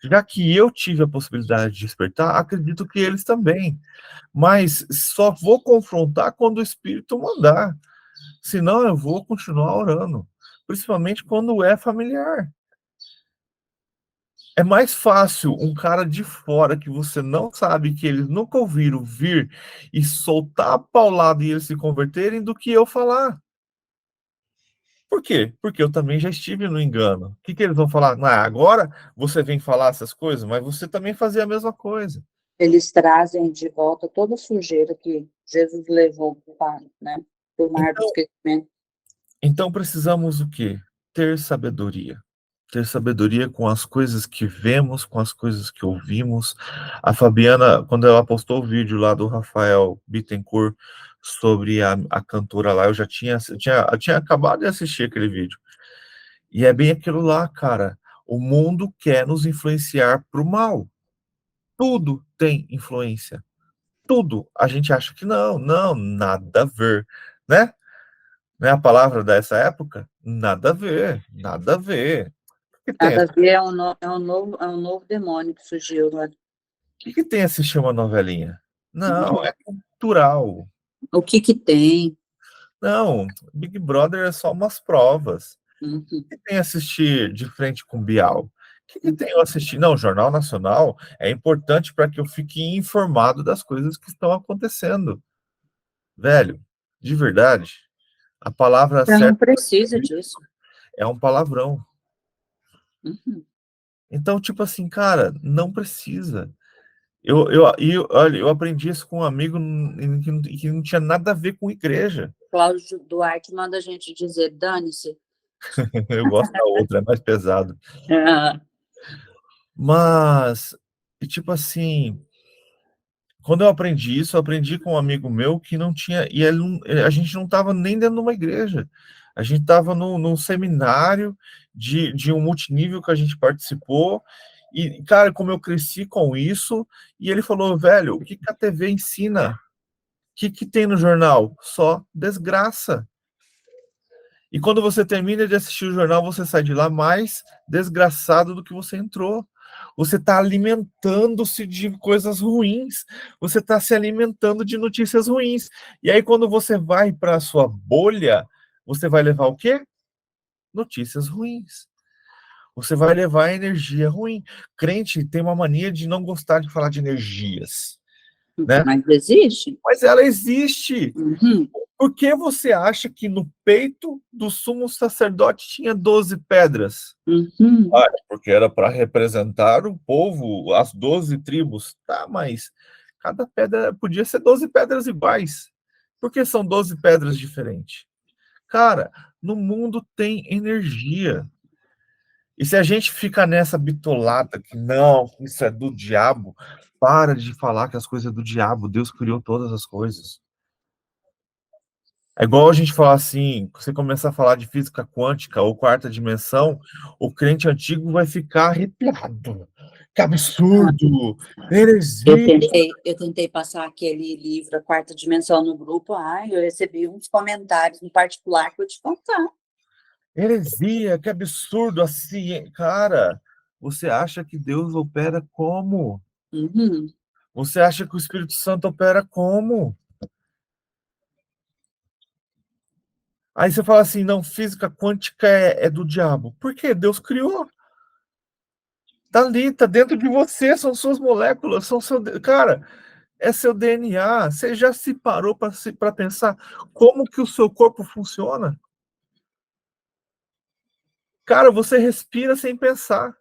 Já que eu tive a possibilidade de despertar, acredito que eles também. Mas só vou confrontar quando o Espírito mandar. Senão eu vou continuar orando. Principalmente quando é familiar. É mais fácil um cara de fora que você não sabe, que eles nunca ouviram, vir e soltar a paulada e eles se converterem, do que eu falar. Por quê? Porque eu também já estive no engano. O que eles vão falar? Agora você vem falar essas coisas, mas você também fazia a mesma coisa. Eles trazem de volta toda a sujeira que Jesus levou para, né, o mar do esquecimento. Então precisamos o quê? Ter sabedoria. Ter sabedoria com as coisas que vemos, com as coisas que ouvimos. A Fabiana, quando ela postou o vídeo lá do Rafael Bittencourt sobre a cantora lá, eu tinha acabado de assistir aquele vídeo. E é bem aquilo lá, cara. O mundo quer nos influenciar para o mal. Tudo tem influência. Tudo. A gente acha que não, nada a ver, né? Não é a palavra dessa época? Nada a ver, nada a ver. O que tem, Nada a ver, é um novo demônio que surgiu lá. que tem assistir uma novelinha? Não, é cultural. O que tem? Não, Big Brother é só umas provas. Uhum. O que tem assistir de frente com Bial? O que tem eu assistir? Não, o Jornal Nacional é importante para que eu fique informado das coisas que estão acontecendo. Velho, de verdade, a palavra Você não certa precisa disso. é um palavrão. Uhum. Então, tipo assim, cara, não precisa. Olha, eu aprendi isso com um amigo que não tinha nada a ver com igreja. Cláudio Duarte manda a gente dizer, dane-se. Eu gosto da outra, é mais pesado. Ah, Mas, tipo assim, quando eu aprendi isso, eu aprendi com um amigo meu que não tinha, e a gente não estava nem dentro de uma igreja. A gente estava num seminário de um multinível que a gente participou. E, cara, como eu cresci com isso, e ele falou, velho, o que a TV ensina? O que tem no jornal? Só desgraça. E quando você termina de assistir o jornal, você sai de lá mais desgraçado do que você entrou. Você está alimentando-se de coisas ruins. Você está se alimentando de notícias ruins. E aí, quando você vai para a sua bolha, você vai levar o quê? Notícias ruins. Você vai levar energia ruim. Crente tem uma mania de não gostar de falar de energias. né? Mas existe. Mas ela existe. Uhum. Por que você acha que no peito do sumo sacerdote tinha 12 pedras? Uhum. Ah, porque era para representar o povo, as 12 tribos. Tá, mas cada pedra podia ser 12 pedras iguais. Por que são 12 pedras diferentes? Cara, no mundo tem energia. E se a gente fica nessa bitolada que não, isso é do diabo, para de falar que as coisas é do diabo. Deus criou todas as coisas. É igual a gente falar assim, você começar a falar de física quântica ou quarta dimensão, o crente antigo vai ficar arrepiado. Que absurdo! Heresia! Eu tentei passar aquele livro, A Quarta Dimensão, no grupo. Ai, eu recebi uns comentários no particular que eu vou te contar. Heresia, que absurdo! Assim, cara, você acha que Deus opera como? Uhum. Você acha que o Espírito Santo opera como? Aí você fala assim, não, física quântica é do diabo. Por quê? Deus criou. Tá ali, tá dentro de você, são suas moléculas, são seu... Cara, é seu DNA. Você já se parou para pensar como que o seu corpo funciona? Cara, você respira sem pensar.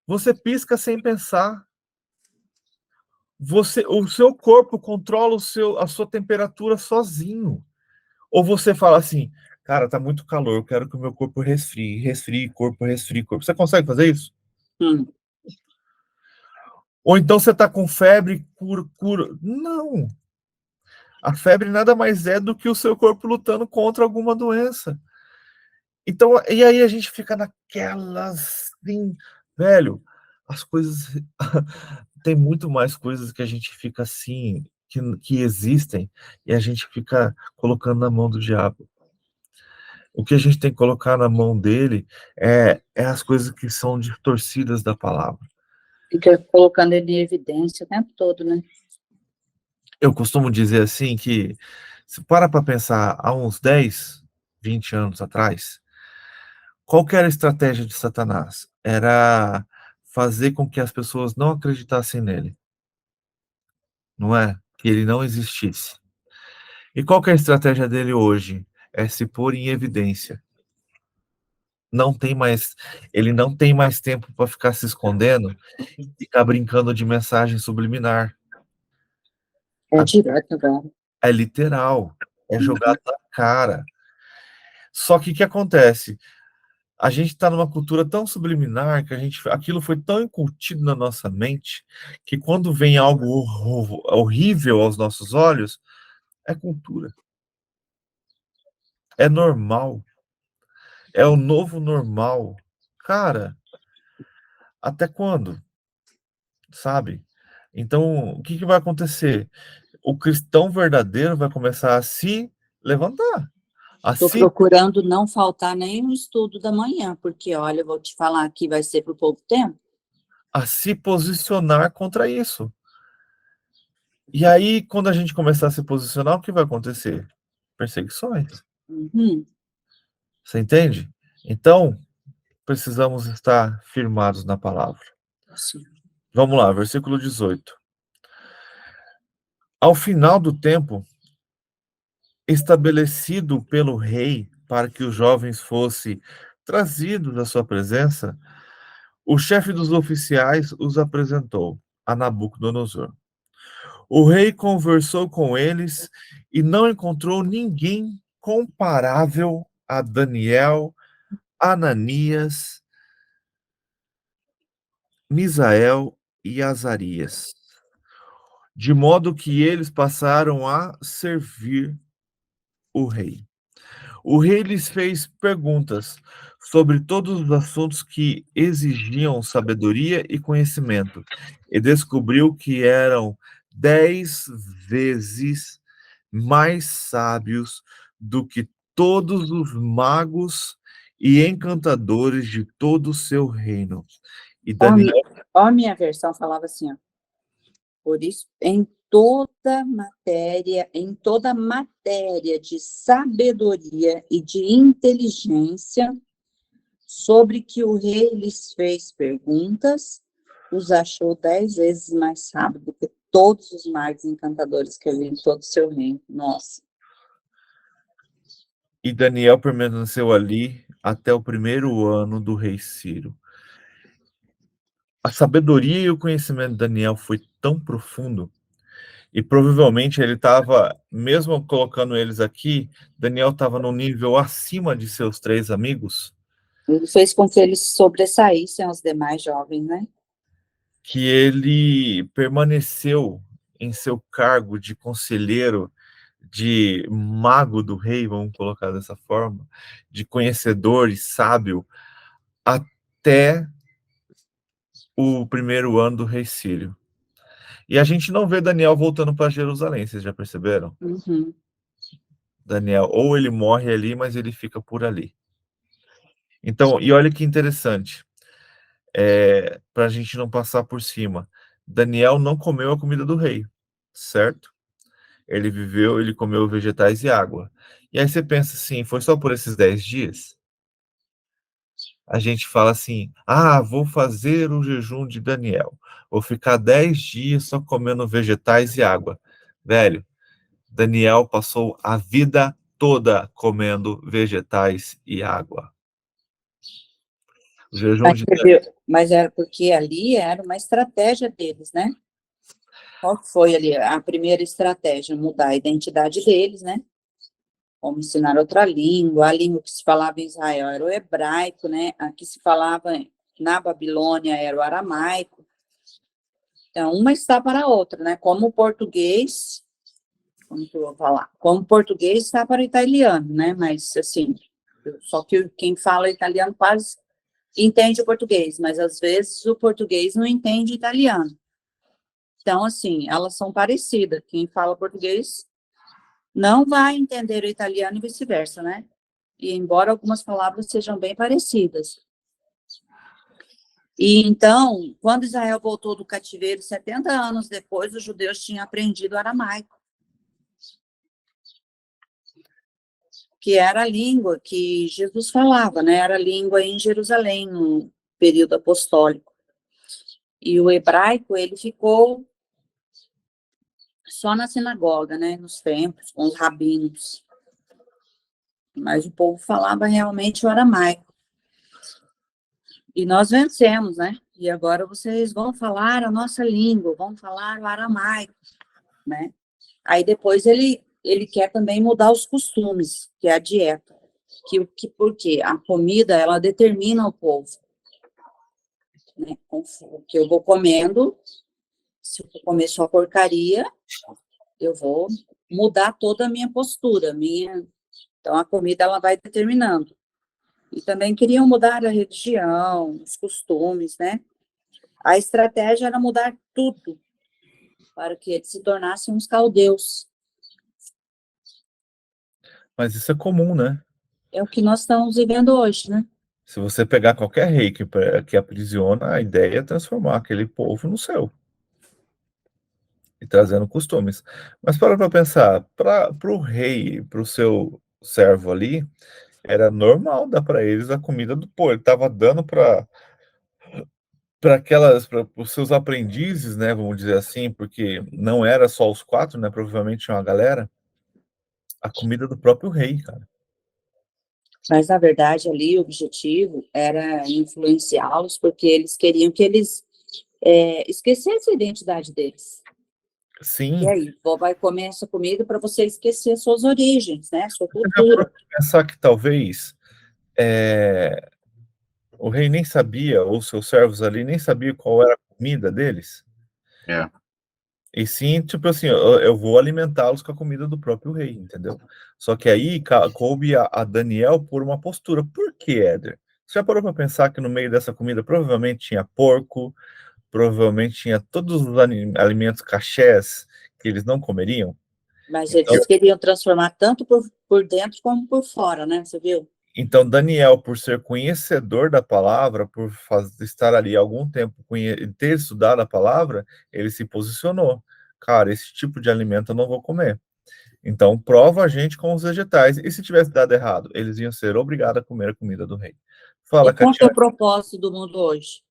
Você pisca sem pensar. O seu corpo controla a sua temperatura sozinho. Ou você fala assim, cara, tá muito calor, eu quero que o meu corpo resfrie, resfrie, corpo, resfrie, corpo. Você consegue fazer isso? Ou então você tá com febre, cura. Não. A febre nada mais é do que o seu corpo lutando contra alguma doença. Então, e aí a gente fica naquelas, assim, velho, as coisas tem muito mais coisas que a gente fica assim, que existem, e a gente fica colocando na mão do diabo. O que a gente tem que colocar na mão dele é as coisas que são distorcidas da palavra. Fica colocando ele em evidência o tempo todo, né? Eu costumo dizer assim que, se para pensar, há uns 10, 20 anos atrás, qual que era a estratégia de Satanás? Era fazer com que as pessoas não acreditassem nele. Não é? Que ele não existisse. E qual que é a estratégia dele hoje? É se pôr em evidência. Ele não tem mais tempo para ficar se escondendo e ficar brincando de mensagem subliminar. É direto, velho. É literal, é jogado na cara. Só que o que acontece? A gente está numa cultura tão subliminar que aquilo foi tão incutido na nossa mente que quando vem algo horrível aos nossos olhos, é cultura. É normal. É o novo normal. Cara, até quando? Sabe? Então, o que vai acontecer? O cristão verdadeiro vai começar a se levantar, Estou procurando não faltar nenhum estudo da manhã, porque, olha, eu vou te falar que vai ser por pouco tempo. a se posicionar contra isso. E aí, quando a gente começar a se posicionar, o que vai acontecer? Perseguições. Uhum. Você entende? Então, precisamos estar firmados na palavra. Sim. Vamos lá, versículo 18. Ao final do tempo, estabelecido pelo rei para que os jovens fossem trazidos à sua presença, o chefe dos oficiais os apresentou a Nabucodonosor. O rei conversou com eles e não encontrou ninguém comparável a Daniel, Ananias, Misael e Azarias, de modo que eles passaram a servir o rei. O rei lhes fez perguntas sobre todos os assuntos que exigiam sabedoria e conhecimento, e descobriu que eram 10 vezes mais sábios do que todos os magos e encantadores de todo o seu reino. E Daniel, A minha versão falava assim, ó. Por isso, em toda matéria de sabedoria e de inteligência, sobre que o rei lhes fez perguntas, os achou 10 vezes mais sábio do que todos os magos encantadores que havia em todo o seu reino. Nossa. E Daniel permaneceu ali até o primeiro ano do rei Ciro. A sabedoria e o conhecimento de Daniel foi tão profundo, e provavelmente ele estava, mesmo colocando eles aqui, Daniel estava no nível acima de seus 3 amigos, Ele fez com que eles sobressaíssem aos demais jovens, né? que ele permaneceu em seu cargo de conselheiro, de mago do rei, vamos colocar dessa forma, de conhecedor e sábio, até o primeiro ano do rei Círio. E a gente não vê Daniel voltando para Jerusalém, vocês já perceberam? Uhum. Daniel, ou ele morre ali, mas ele fica por ali. Então, e olha que interessante, para a gente não passar por cima. Daniel não comeu a comida do rei, certo? Ele viveu, ele comeu vegetais e água. E aí você pensa assim, foi só por esses 10 dias? A gente fala assim, vou fazer o jejum de Daniel. Vou ficar 10 dias só comendo vegetais e água. Velho, Daniel passou a vida toda comendo vegetais e água. O jejum de Mas era porque ali era uma estratégia deles, né? Qual que foi ali a primeira estratégia? Mudar a identidade deles, né? Como ensinar outra língua, a língua que se falava em Israel era o hebraico, né? A que se falava na Babilônia era o aramaico. Então, uma está para a outra, né? Como o português, como que eu vou falar? Como o português está para o italiano, né? Mas, assim, só que quem fala italiano quase entende o português, mas às vezes o português não entende italiano. Então, assim, elas são parecidas. Quem fala português não vai entender o italiano e vice-versa, né? E embora algumas palavras sejam bem parecidas. E então, quando Israel voltou do cativeiro, 70 anos depois, os judeus tinham aprendido aramaico, que era a língua que Jesus falava, né? Era a língua em Jerusalém, no período apostólico. E o hebraico, ele ficou só na sinagoga, né? Nos templos, com os rabinos. Mas o povo falava realmente o aramaico. E nós vencemos, né? E agora vocês vão falar a nossa língua, vão falar o aramaico, né? Aí depois ele quer também mudar os costumes, que é a dieta. Porque a comida, ela determina o povo. Né? O que eu vou comendo, se eu comer só porcaria, eu vou mudar toda a minha postura, Então, a comida, ela vai determinando. E também queriam mudar a religião, os costumes, né? A estratégia era mudar tudo, para que eles se tornassem uns caldeus. Mas isso é comum, né? É o que nós estamos vivendo hoje, né? Se você pegar qualquer rei que aprisiona, a ideia é transformar aquele povo no seu. E trazendo costumes. Mas para pensar, para o rei, para o seu servo ali, era normal dar para eles a comida do povo. Ele estava dando para os seus aprendizes, né, vamos dizer assim, porque não era só os 4, né, provavelmente tinha uma galera, a comida do próprio rei, cara. Mas, na verdade, ali o objetivo era influenciá-los, porque eles queriam que eles esquecessem a identidade deles. Sim. E aí, vai comer essa comida para você esquecer suas origens, né? Sua cultura. Pensar que talvez o rei nem sabia, ou seus servos ali nem sabiam qual era a comida deles. E sim, tipo assim, eu vou alimentá-los com a comida do próprio rei, entendeu? Só que aí coube a Daniel por uma postura. Por que, Éder? Você já parou para pensar que no meio dessa comida provavelmente tinha porco, provavelmente tinha todos os alimentos cachés que eles não comeriam? Mas Então, eles queriam transformar tanto por dentro como por fora, né? Você viu? então Daniel, por ser conhecedor da palavra, por estar ali há algum tempo, ter estudado a palavra, ele se posicionou. Cara, esse tipo de alimento eu não vou comer. Então, prova a gente com os vegetais. E se tivesse dado errado? Eles iam ser obrigados a comer a comida do rei. Fala, E qual que é Catiane. o propósito do mundo hoje?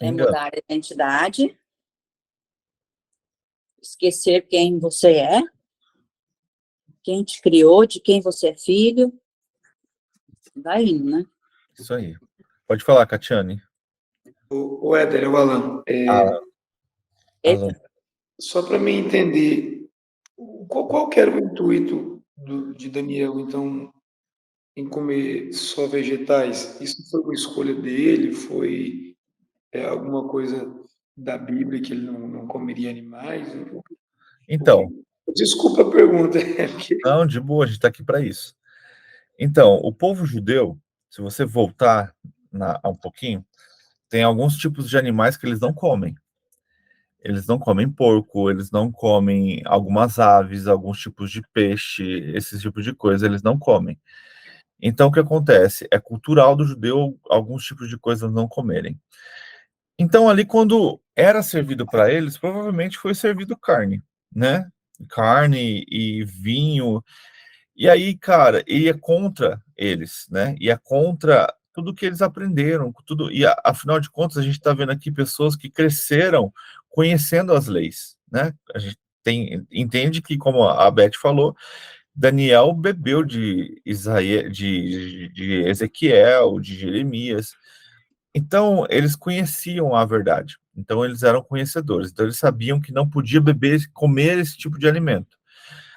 É Engano. mudar a identidade esquecer quem você é, quem te criou, de quem você é filho. Vai indo, né? Isso aí. Pode falar, Catiane. O Éder, o Alan, Alan. Eita, só para mim entender, qual que era o intuito de Daniel, então, em comer só vegetais? Isso foi uma escolha dele? Foi alguma coisa da Bíblia que ele não comeria animais? Então, Desculpa a pergunta, é porque não, de boa, a gente está aqui para isso. Então, o povo judeu, se você voltar um pouquinho, tem alguns tipos de animais que eles não comem. Eles não comem porco, eles não comem algumas aves, alguns tipos de peixe, esse tipo de coisa, eles não comem. Então, o que acontece? É cultural do judeu alguns tipos de coisas não comerem. Então, ali, quando era servido para eles, provavelmente foi servido carne, né? Carne e vinho. E aí, cara, ia contra eles, né? Ia contra tudo que eles aprenderam, tudo. E afinal de contas, a gente está vendo aqui pessoas que cresceram conhecendo as leis, né? A gente entende que, como a Beth falou, Daniel bebeu de Isaías, de Ezequiel, de Jeremias. Então, eles conheciam a verdade. Então, eles eram conhecedores. Então, eles sabiam que não podia beber, comer esse tipo de alimento.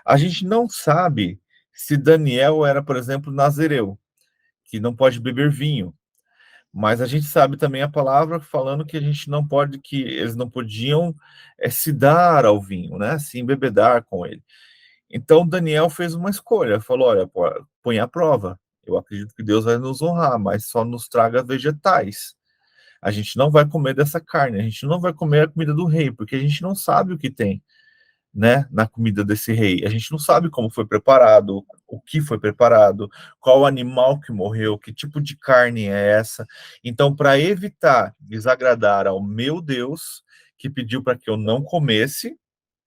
A gente não sabe se Daniel era, por exemplo, nazireu, que não pode beber vinho. Mas a gente sabe também a palavra falando que a gente não pode, que eles não podiam se dar ao vinho, né? Se embebedar com ele. Então Daniel fez uma escolha, falou: olha, põe à prova. Eu acredito que Deus vai nos honrar, mas só nos traga vegetais. A gente não vai comer dessa carne, a gente não vai comer a comida do rei, porque a gente não sabe o que tem, né, na comida desse rei. A gente não sabe como foi preparado, o que foi preparado, qual animal que morreu, que tipo de carne é essa. Então, para evitar desagradar ao meu Deus, que pediu para que eu não comesse,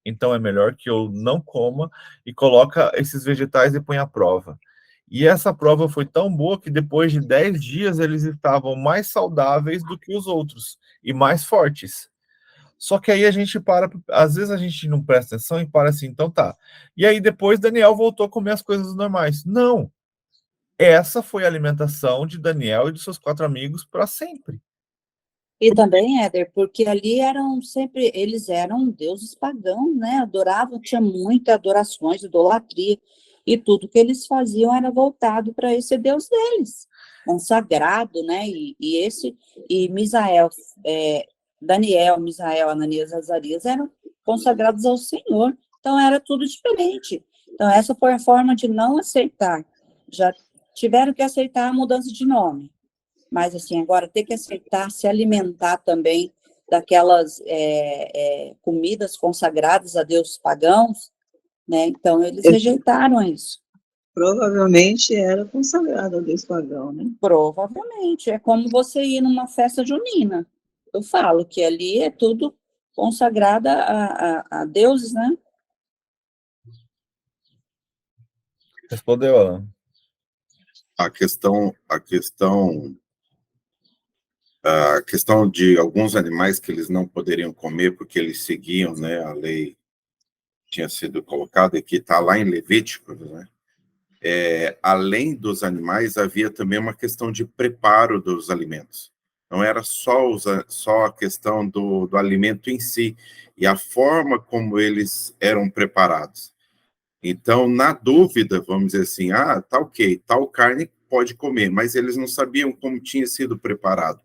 então é melhor que eu não coma e coloca esses vegetais e põe à prova. E essa prova foi tão boa que depois de 10 dias eles estavam mais saudáveis do que os outros e mais fortes. Só que aí a gente para, às vezes a gente não presta atenção e para assim, então tá. E aí depois Daniel voltou a comer as coisas normais. Não, essa foi a alimentação de Daniel e de seus 4 amigos para sempre. e também, Éder, porque ali eles eram deuses pagãos, né? Adoravam, tinha muitas adorações, idolatria, e tudo que eles faziam era voltado para esse Deus deles, consagrado, né? E Misael, Daniel, Misael, Ananias e Azarias eram consagrados ao Senhor, então era tudo diferente. Então, essa foi a forma de não aceitar. Já tiveram que aceitar a mudança de nome. Mas, assim, agora ter que aceitar, se alimentar também daquelas comidas consagradas a deuses pagãos, né? Então, eles rejeitaram isso. Provavelmente era consagrado a Deus pagão, né? Provavelmente. É como você ir numa festa junina. Eu falo que ali é tudo consagrado a deuses, né? Respondeu, Alan. A questão de alguns animais que eles não poderiam comer porque eles seguiam, né, a lei tinha sido colocada, e que está lá em Levíticos, né? Além dos animais, havia também uma questão de preparo dos alimentos. Não era só a questão do alimento em si, e a forma como eles eram preparados. Então, na dúvida, vamos dizer assim, tá ok, tal carne pode comer, mas eles não sabiam como tinha sido preparado,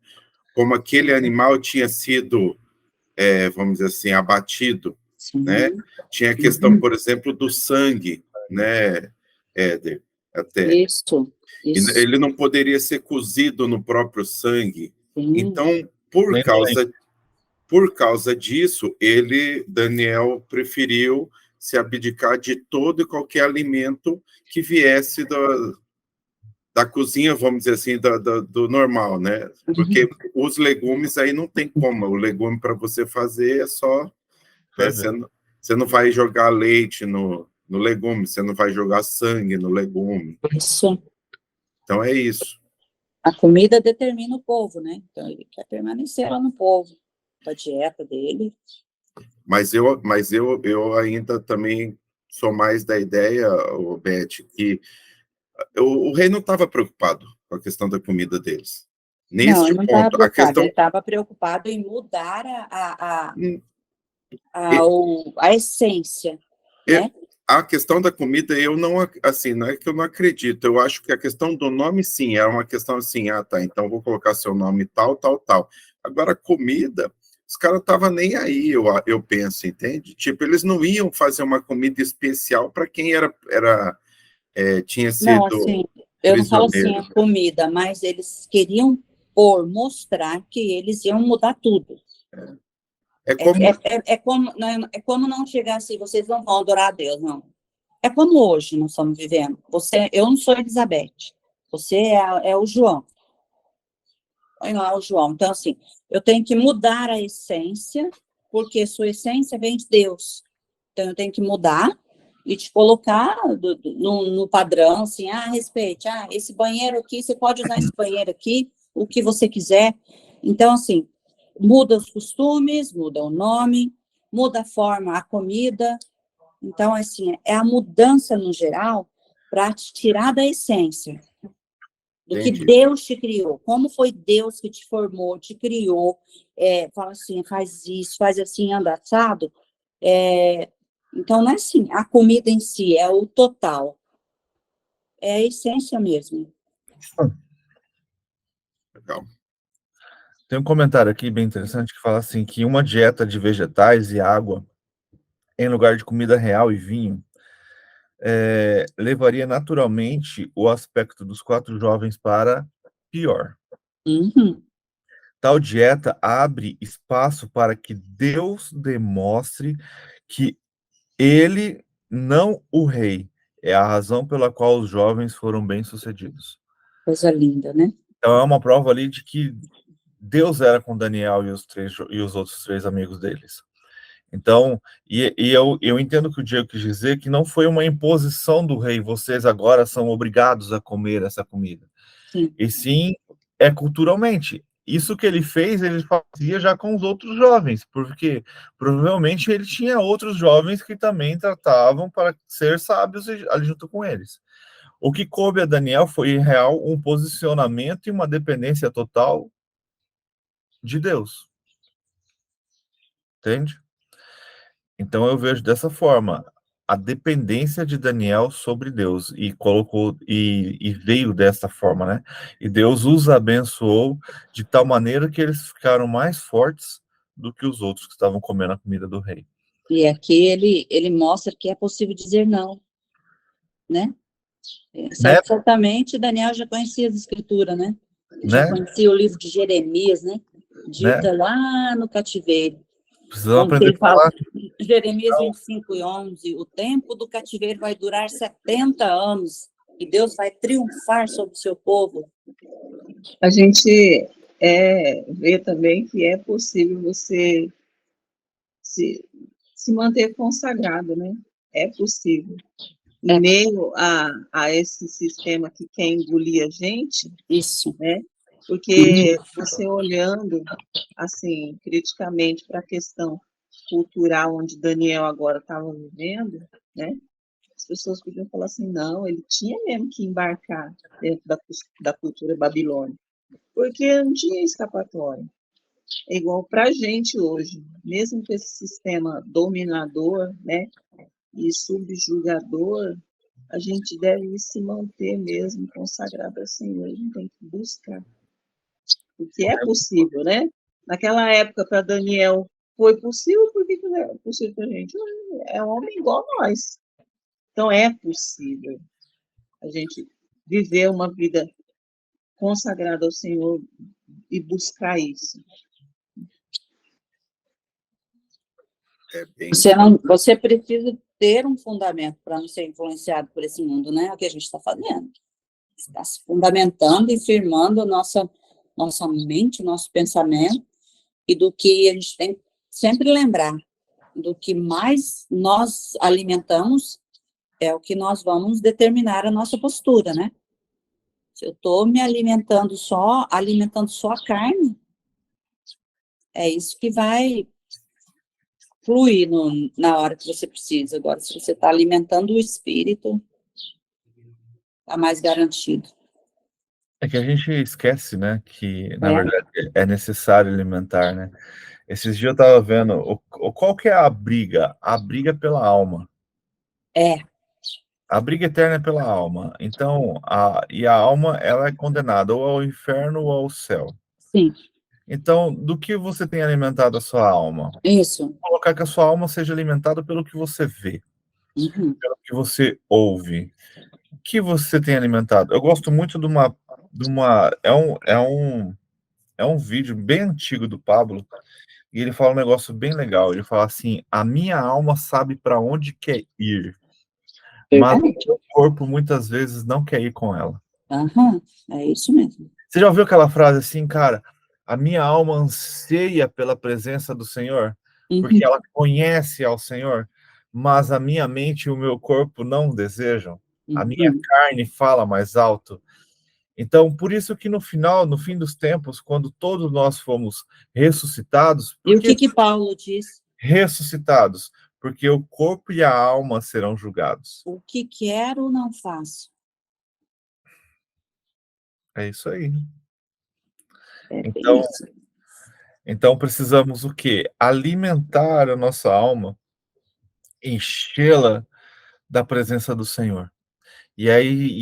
como aquele animal tinha sido, vamos dizer assim, abatido, Sim. né? Tinha a questão, por exemplo, do sangue, né, Éder? Até. Isso. Ele não poderia ser cozido no próprio sangue. Sim. Então, por causa disso, Daniel, preferiu se abdicar de todo e qualquer alimento que viesse da cozinha, vamos dizer assim, do normal, né? Porque os legumes aí não tem como. O legume para você fazer é só... Né? Você não vai jogar leite no legume, você não vai jogar sangue no legume. Isso. Então é isso. A comida determina o povo, né? Então ele quer permanecer lá no povo, da dieta dele. Mas eu ainda também sou mais da ideia, Beth, que o rei não estava preocupado com a questão da comida deles. Não, Neste ele não estava ponto, a preocupado, questão... ele estava preocupado em mudar Hum, a essência, e- né? A questão da comida, eu não, assim, não é que eu não acredito, eu acho que a questão do nome, sim, é uma questão assim, tá, então vou colocar seu nome tal, tal, tal. Agora, a comida, os caras estavam nem aí, eu penso, entende? Tipo, eles não iam fazer uma comida especial para quem tinha Não, sido assim, eu não falo assim prisioneiro. a comida, mas eles queriam mostrar que eles iam mudar tudo. É como... É como não chegar assim, vocês não vão adorar a Deus, não. É como hoje nós estamos vivendo. Eu não sou Elizabeth, você é o João. Olha lá o João. Então, assim, eu tenho que mudar a essência, porque sua essência vem de Deus. Então, eu tenho que mudar e te colocar no padrão, assim, respeite, esse banheiro aqui, você pode usar esse banheiro aqui, o que você quiser. Então, assim, muda os costumes, muda o nome, muda a forma, a comida. Então, assim, é a mudança no geral para te tirar da essência do que Entendi. Deus te criou, como foi Deus que te formou, te criou, fala assim, faz isso, faz assim, anda assado. Então, não é assim, a comida em si, é o total, é a essência mesmo. Legal. Tem um comentário aqui bem interessante que fala assim, que uma dieta de vegetais e água, em lugar de comida real e vinho, levaria naturalmente o aspecto dos 4 jovens para pior. Uhum. Tal dieta abre espaço para que Deus demonstre que ele, não o rei, é a razão pela qual os jovens foram bem-sucedidos. Coisa linda, né? Então é uma prova ali de que Deus era com Daniel e os outros 3 amigos deles. Então, eu entendo que o Diego quis dizer que não foi uma imposição do rei, vocês agora são obrigados a comer essa comida. Sim. E sim, é culturalmente. Isso que ele fez, ele fazia já com os outros jovens, porque provavelmente ele tinha outros jovens que também tratavam para ser sábios ali junto com eles. O que coube a Daniel foi, em real, um posicionamento e uma dependência total de Deus. Entende? Então eu vejo dessa forma a dependência de Daniel sobre Deus e colocou e veio dessa forma, né? E Deus os abençoou de tal maneira que eles ficaram mais fortes do que os outros que estavam comendo a comida do rei. E aqui ele mostra que é possível dizer não, né? Né? Certamente Daniel já conhecia as escrituras, né? Já Né? conhecia o livro de Jeremias, né? Né? Dita lá no cativeiro. Precisamos Onde aprender ele a fala, falar. Jeremias 25:11, o tempo do cativeiro vai durar 70 anos e Deus vai triunfar sobre o seu povo. A gente vê também que é possível você se manter consagrado, né? É possível. Em meio a esse sistema que quer engolir a gente, Isso. né? Porque você olhando, assim, criticamente para a questão cultural onde Daniel agora estava vivendo, né? As pessoas podiam falar assim, não, ele tinha mesmo que embarcar dentro da cultura babilônica, porque não tinha escapatória. É igual para a gente hoje, mesmo com esse sistema dominador, né, e subjugador, a gente deve se manter mesmo consagrado ao Senhor, a gente tem que buscar, porque é possível, né? Naquela época, para Daniel, foi possível, por que não é possível para a gente? É um homem igual a nós. Então, é possível a gente viver uma vida consagrada ao Senhor e buscar isso. É bem... Você precisa ter um fundamento para não ser influenciado por esse mundo, né? É o que a gente está fazendo. Está se fundamentando e firmando nossa mente, nosso pensamento, e do que a gente tem que sempre lembrar, do que mais nós alimentamos, é o que nós vamos determinar a nossa postura, né? Se eu estou me alimentando só a carne, é isso que vai flui na hora que você precisa. Agora, se você está alimentando o espírito, está mais garantido. É que a gente esquece, né, que na verdade é necessário alimentar, né? Esses dias eu estava vendo qual que é a briga? A briga pela alma. A briga eterna é pela alma. Então, a alma, ela é condenada ou ao inferno ou ao céu. Sim, Então, do que você tem alimentado a sua alma? isso. Colocar que a sua alma seja alimentada pelo que você vê, Uhum. pelo que você ouve. O que você tem alimentado? Eu gosto muito de uma é um vídeo bem antigo do Pablo, e ele fala um negócio bem legal. Ele fala assim: a minha alma sabe para onde quer ir, mas o Verdade. meu corpo muitas vezes não quer ir com ela. Aham, é isso mesmo. Você já ouviu aquela frase assim, cara? A minha alma anseia pela presença do Senhor, porque Uhum. ela conhece ao Senhor, mas a minha mente e o meu corpo não desejam. A minha Uhum. carne fala mais alto. Então, por isso que no final, no fim dos tempos, quando todos nós fomos ressuscitados, E por o que que Paulo diz? ressuscitados? Porque o corpo e a alma serão julgados. O que quero, não faço. É isso aí. É bem Então, isso. então precisamos o quê? Alimentar a nossa alma, enchê-la da presença do Senhor. E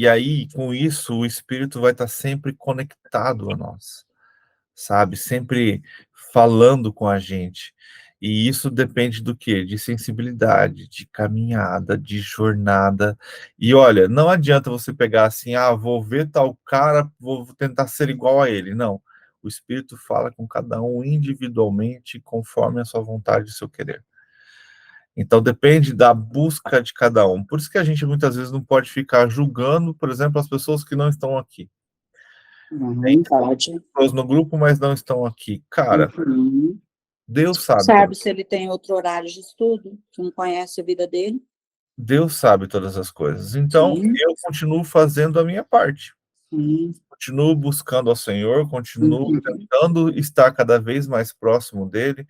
aí, com isso, o Espírito vai estar sempre conectado a nós, sabe? Sempre falando com a gente. E isso depende do quê? De sensibilidade, de caminhada, de jornada. E olha, não adianta você pegar assim, vou ver tal cara, vou tentar ser igual a ele. Não. O Espírito fala com cada um individualmente, conforme a sua vontade e seu querer. Então depende da busca de cada um. Por isso que a gente muitas vezes não pode ficar julgando, por exemplo, as pessoas que não estão aqui. Tem Não pode. pessoas no grupo, mas não estão aqui. Cara, Uhum. Deus sabe Sabe todas, se ele tem outro horário de estudo, que não conhece a vida dele? Deus sabe todas as coisas. Então Sim, eu continuo fazendo a minha parte. sim. Continuo buscando ao Senhor, continuo Uhum. tentando estar cada vez mais próximo dele,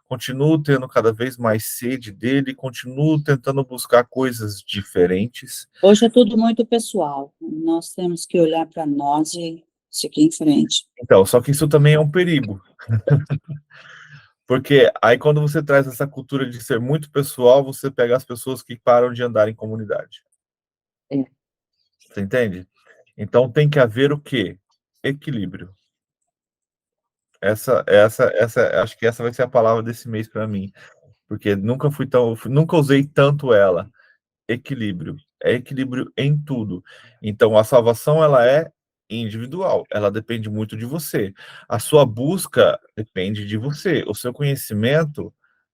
continuo tendo cada vez mais sede dele, continuo tentando buscar coisas diferentes. Hoje é tudo muito pessoal. Nós temos que olhar para nós e seguir em frente. Então, só que isso também é um perigo. Porque aí quando você traz essa cultura de ser muito pessoal, você pega as pessoas que param de andar em comunidade. É. Você entende? Então tem que haver o quê? Equilíbrio. Acho que essa vai ser a palavra desse mês para mim, porque nunca usei tanto ela. Equilíbrio. É equilíbrio em tudo. Então a salvação ela é individual, ela depende muito de você. A sua busca depende de você. O seu conhecimento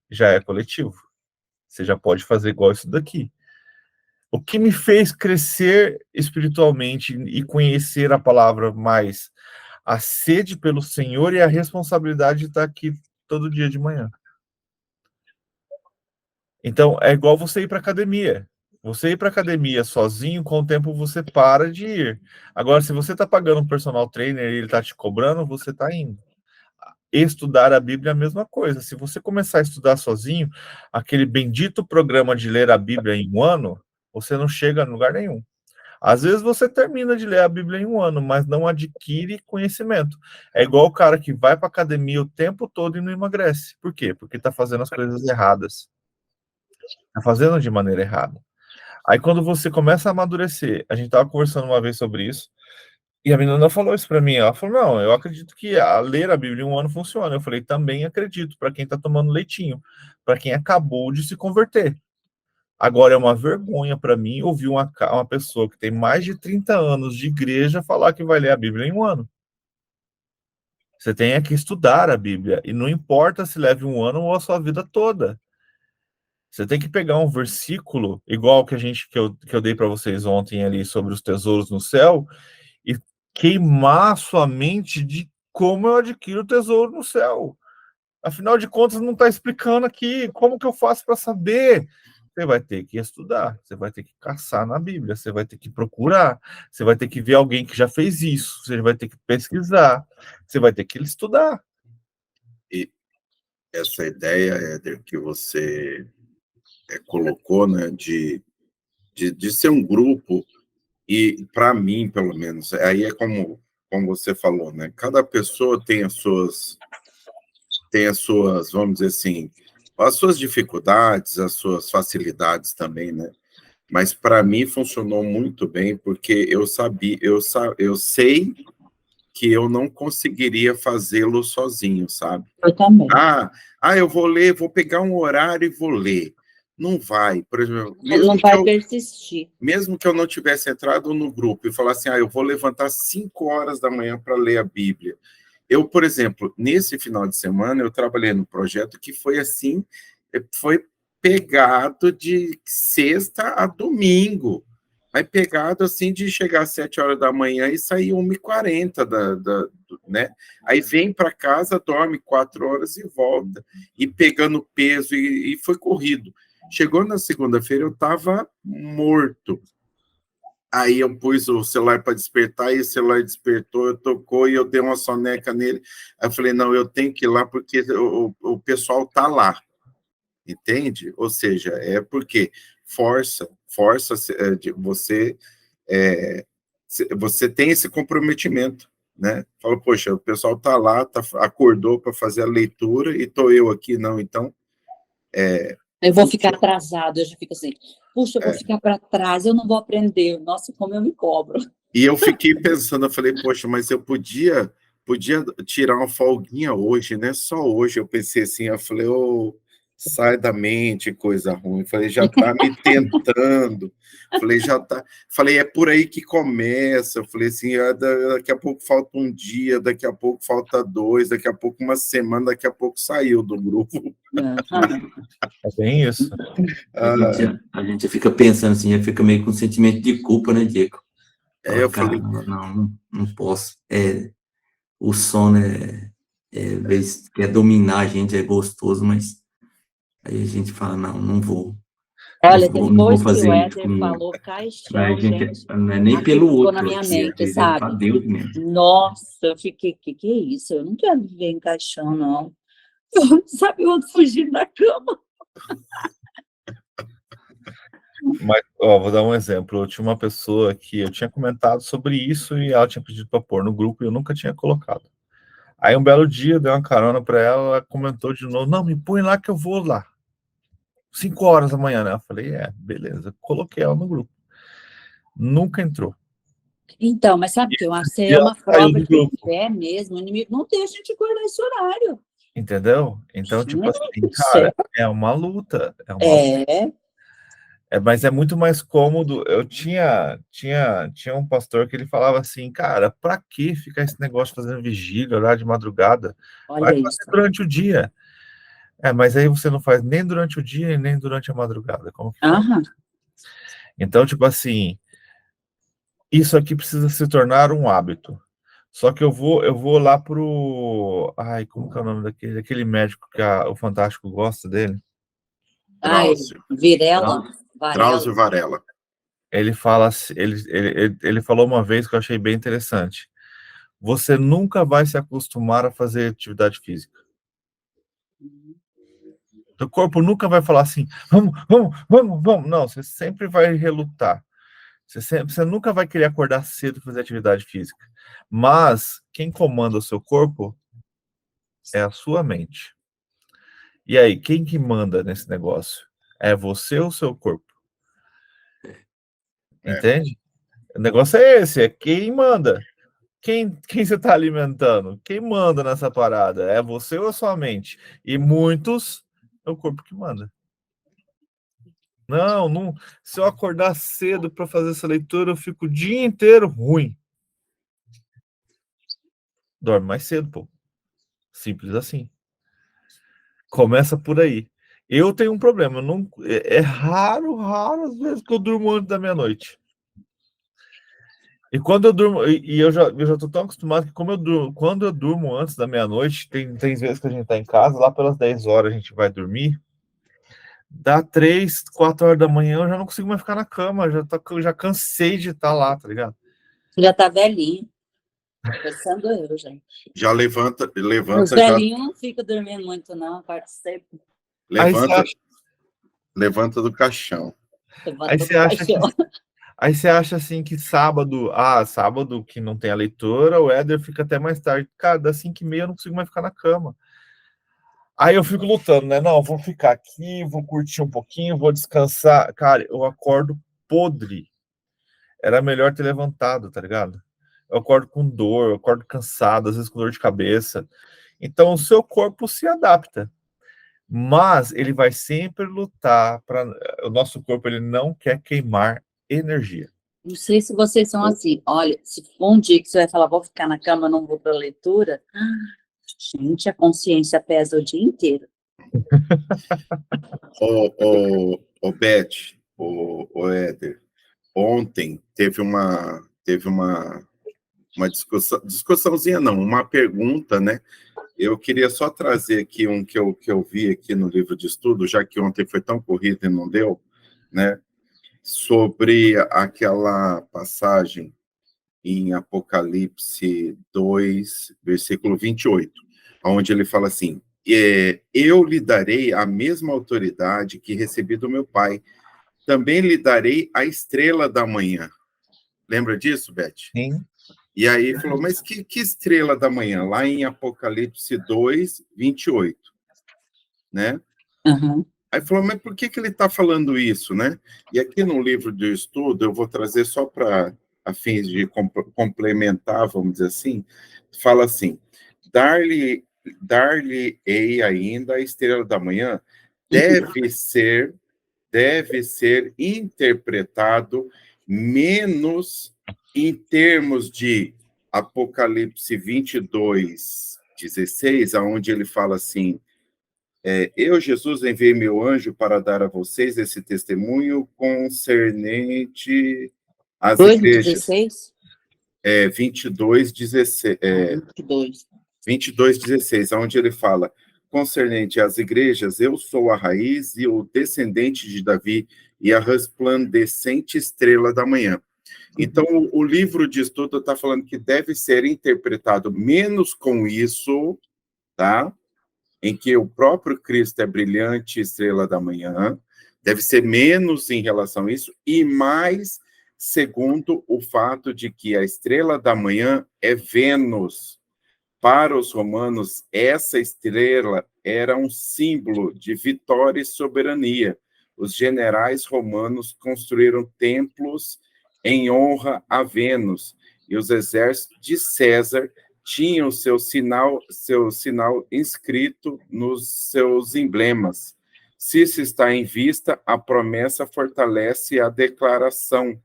já é coletivo. Você já pode fazer igual isso daqui. O que me fez crescer espiritualmente e conhecer a palavra mais, a sede pelo Senhor e a responsabilidade de estar aqui todo dia de manhã. Então, é igual você ir para academia. Você ir para academia sozinho, com o tempo você para de ir. Agora, se você está pagando um personal trainer e ele está te cobrando, você está indo. Estudar a Bíblia é a mesma coisa. Se você começar a estudar sozinho, aquele bendito programa de ler a Bíblia em um ano, você não chega a lugar nenhum. Às vezes você termina de ler a Bíblia em um ano, mas não adquire conhecimento. É igual o cara que vai para academia o tempo todo e não emagrece. Por quê? Porque está fazendo as coisas erradas. Está fazendo de maneira errada. Aí quando você começa a amadurecer, a gente estava conversando uma vez sobre isso, e a menina falou isso para mim. Ela falou: não, eu acredito que ler a Bíblia em um ano funciona. Eu falei: também acredito, para quem está tomando leitinho, para quem acabou de se converter. Agora é uma vergonha para mim ouvir uma pessoa que tem mais de 30 anos de igreja falar que vai ler a Bíblia em um ano. Você tem é que estudar a Bíblia, e não importa se leve um ano ou a sua vida toda. Você tem que pegar um versículo, igual que eu dei para vocês ontem ali sobre os tesouros no céu, e queimar sua mente de como eu adquiro o tesouro no céu. Afinal de contas, não está explicando aqui como que eu faço para saber. Você vai ter que estudar, você vai ter que caçar na Bíblia, você vai ter que procurar, você vai ter que ver alguém que já fez isso, você vai ter que pesquisar, você vai ter que estudar. E essa ideia, Éder, que você colocou, né, de ser um grupo, e para mim, pelo menos, aí é como você falou, né? Cada pessoa tem as suas, vamos dizer assim, as suas dificuldades, as suas facilidades também, né? Mas para mim funcionou muito bem, porque eu sei que eu não conseguiria fazê-lo sozinho, sabe? Eu também. Eu vou ler, vou pegar um horário e vou ler. Não vai, por exemplo, Não vai persistir. mesmo que eu não tivesse entrado no grupo e falasse, eu vou levantar 5 horas da manhã para ler a Bíblia. Eu, por exemplo, nesse final de semana, eu trabalhei num projeto que foi assim, foi pegado de sexta a domingo. Aí pegado assim de chegar às 7 horas da manhã e sair 1h40 né? Aí vem para casa, dorme 4 horas e volta. E pegando peso, e foi corrido. Chegou na segunda-feira, eu estava morto. Aí eu pus o celular para despertar, e o celular despertou, tocou, e eu dei uma soneca nele. Aí eu falei, não, eu tenho que ir lá, porque o pessoal está lá, entende? Ou seja, é porque força você tem esse comprometimento, né? Fala, poxa, o pessoal está lá, acordou para fazer a leitura, e estou eu aqui, não, então... Eu vou ficar atrasado, eu já fico assim, puxa, eu vou ficar para trás, eu não vou aprender, nossa, como eu me cobro. E eu fiquei pensando, eu falei, poxa, mas eu podia tirar uma folguinha hoje, né? Só hoje. Eu pensei assim, eu falei, sai da mente, coisa ruim. Eu falei, já está me tentando. Falei, já tá. Falei, é por aí que começa. Eu falei assim, daqui a pouco falta um dia, daqui a pouco falta 2, daqui a pouco uma semana, daqui a pouco saiu do grupo. É bem isso. A gente fica pensando assim, já fica meio com sentimento de culpa, né, Diego? Eu falei, não posso. O sono quer dominar a gente, é gostoso, mas aí a gente fala, não vou. Olha, não vou depois que fazer o isso Éder falou caixão, a gente, gente, não é nem aqui pelo ficou outro, na minha aqui, mente, às vezes é para sabe? Deus mesmo. Nossa, eu fiquei, que é isso? Eu não quero viver em caixão, não. Sabe, eu ando fugindo da cama. Mas, vou dar um exemplo. Eu tinha uma pessoa que eu tinha comentado sobre isso e ela tinha pedido para pôr no grupo e eu nunca tinha colocado. Aí um belo dia, eu dei uma carona para ela comentou de novo, não, me põe lá que eu vou lá. 5 horas da manhã, né? Eu falei, beleza. Coloquei ela no grupo. Nunca entrou. Então, mas sabe o que eu acho? É uma prova de fé mesmo. O inimigo não deixa a gente guardar esse horário. Entendeu? Então, tipo assim, cara, é uma luta. Mas é muito mais cômodo. Eu tinha um pastor que ele falava assim, cara, pra que ficar esse negócio fazendo vigília, horário de madrugada? Vai fazer durante o dia. Mas aí você não faz nem durante o dia e nem durante a madrugada. Como que faz? Então, tipo assim, isso aqui precisa se tornar um hábito. Só que eu vou lá pro... como que é o nome daquele médico que o Fantástico gosta dele? Drauzio Varela. Ele fala, ele falou uma vez que eu achei bem interessante. Você nunca vai se acostumar a fazer atividade física. O corpo nunca vai falar assim, vamos. Não, você sempre vai relutar. Você nunca vai querer acordar cedo e fazer atividade física. Mas quem comanda o seu corpo é a sua mente. E aí, quem que manda nesse negócio? É você ou o seu corpo? Entende? O negócio é esse, é quem manda. Quem você está alimentando? Quem manda nessa parada? É você ou a sua mente? E muitos é o corpo que manda. Não. Se eu acordar cedo para fazer essa leitura, eu fico o dia inteiro ruim. Dorme mais cedo, pô. Simples assim. Começa por aí. Eu tenho um problema. É raro às vezes que eu durmo antes da meia-noite. E quando eu durmo, eu já tô tão acostumado que quando eu durmo antes da meia-noite, tem vezes que a gente tá em casa, lá pelas 10 horas a gente vai dormir, dá 3, 4 horas da manhã, eu já não consigo mais ficar na cama, já cansei de estar lá, tá ligado? Já tá velhinho. Pensando eu, gente. Já levanta, Os levanta, já velhinhos não ficam dormindo muito, não. Acorda sempre, Aí você levanta, acha, levanta do caixão. aí levanta você do acha que, caixão. aí você acha assim que sábado que não tem a leitura, o Éder fica até mais tarde. Cara, das 5h30 eu não consigo mais ficar na cama. Aí eu fico lutando, né? Não, vou ficar aqui, vou curtir um pouquinho, vou descansar. Cara, eu acordo podre. Era melhor ter levantado, tá ligado? Eu acordo com dor, eu acordo cansado, às vezes com dor de cabeça. Então o seu corpo se adapta, mas ele vai sempre lutar para o nosso corpo, ele não quer queimar energia. Não sei se vocês são assim. Olha, se for um dia que você vai falar, vou ficar na cama, não vou para a leitura. Gente, a consciência pesa o dia inteiro. O Beth, o Éder, ontem teve uma discussãozinha não, uma pergunta, né? Eu queria só trazer aqui um que eu vi aqui no livro de estudo, já que ontem foi tão corrido e não deu, né? Sobre aquela passagem em Apocalipse 2, versículo 28, onde ele fala assim, eu lhe darei a mesma autoridade que recebi do meu Pai, também lhe darei a estrela da manhã. Lembra disso, Beth? Sim. E aí falou, mas que estrela da manhã? Lá em Apocalipse 2, 28, né? Uhum. Aí falou, mas por que ele está falando isso, né? E aqui no livro do estudo, eu vou trazer só para a fins de complementar, vamos dizer assim, fala assim, dar-lhe-ei ainda a estrela da manhã deve ser interpretado menos em termos de Apocalipse 22, 16, onde ele fala assim, eu, Jesus, enviei meu anjo para dar a vocês esse testemunho concernente às igrejas. 2,16? 22, 16, 22. 22, 16, onde ele fala, concernente às igrejas, eu sou a raiz e o descendente de Davi e a resplandecente estrela da manhã. Então, o livro de estudo está falando que deve ser interpretado menos com isso, tá? Em que o próprio Cristo é brilhante estrela da manhã, deve ser menos em relação a isso, e mais segundo o fato de que a estrela da manhã é Vênus. Para os romanos, essa estrela era um símbolo de vitória e soberania. Os generais romanos construíram templos em honra a Vênus, e os exércitos de César tinham seu sinal inscrito nos seus emblemas. Se isso está em vista, a promessa fortalece a declaração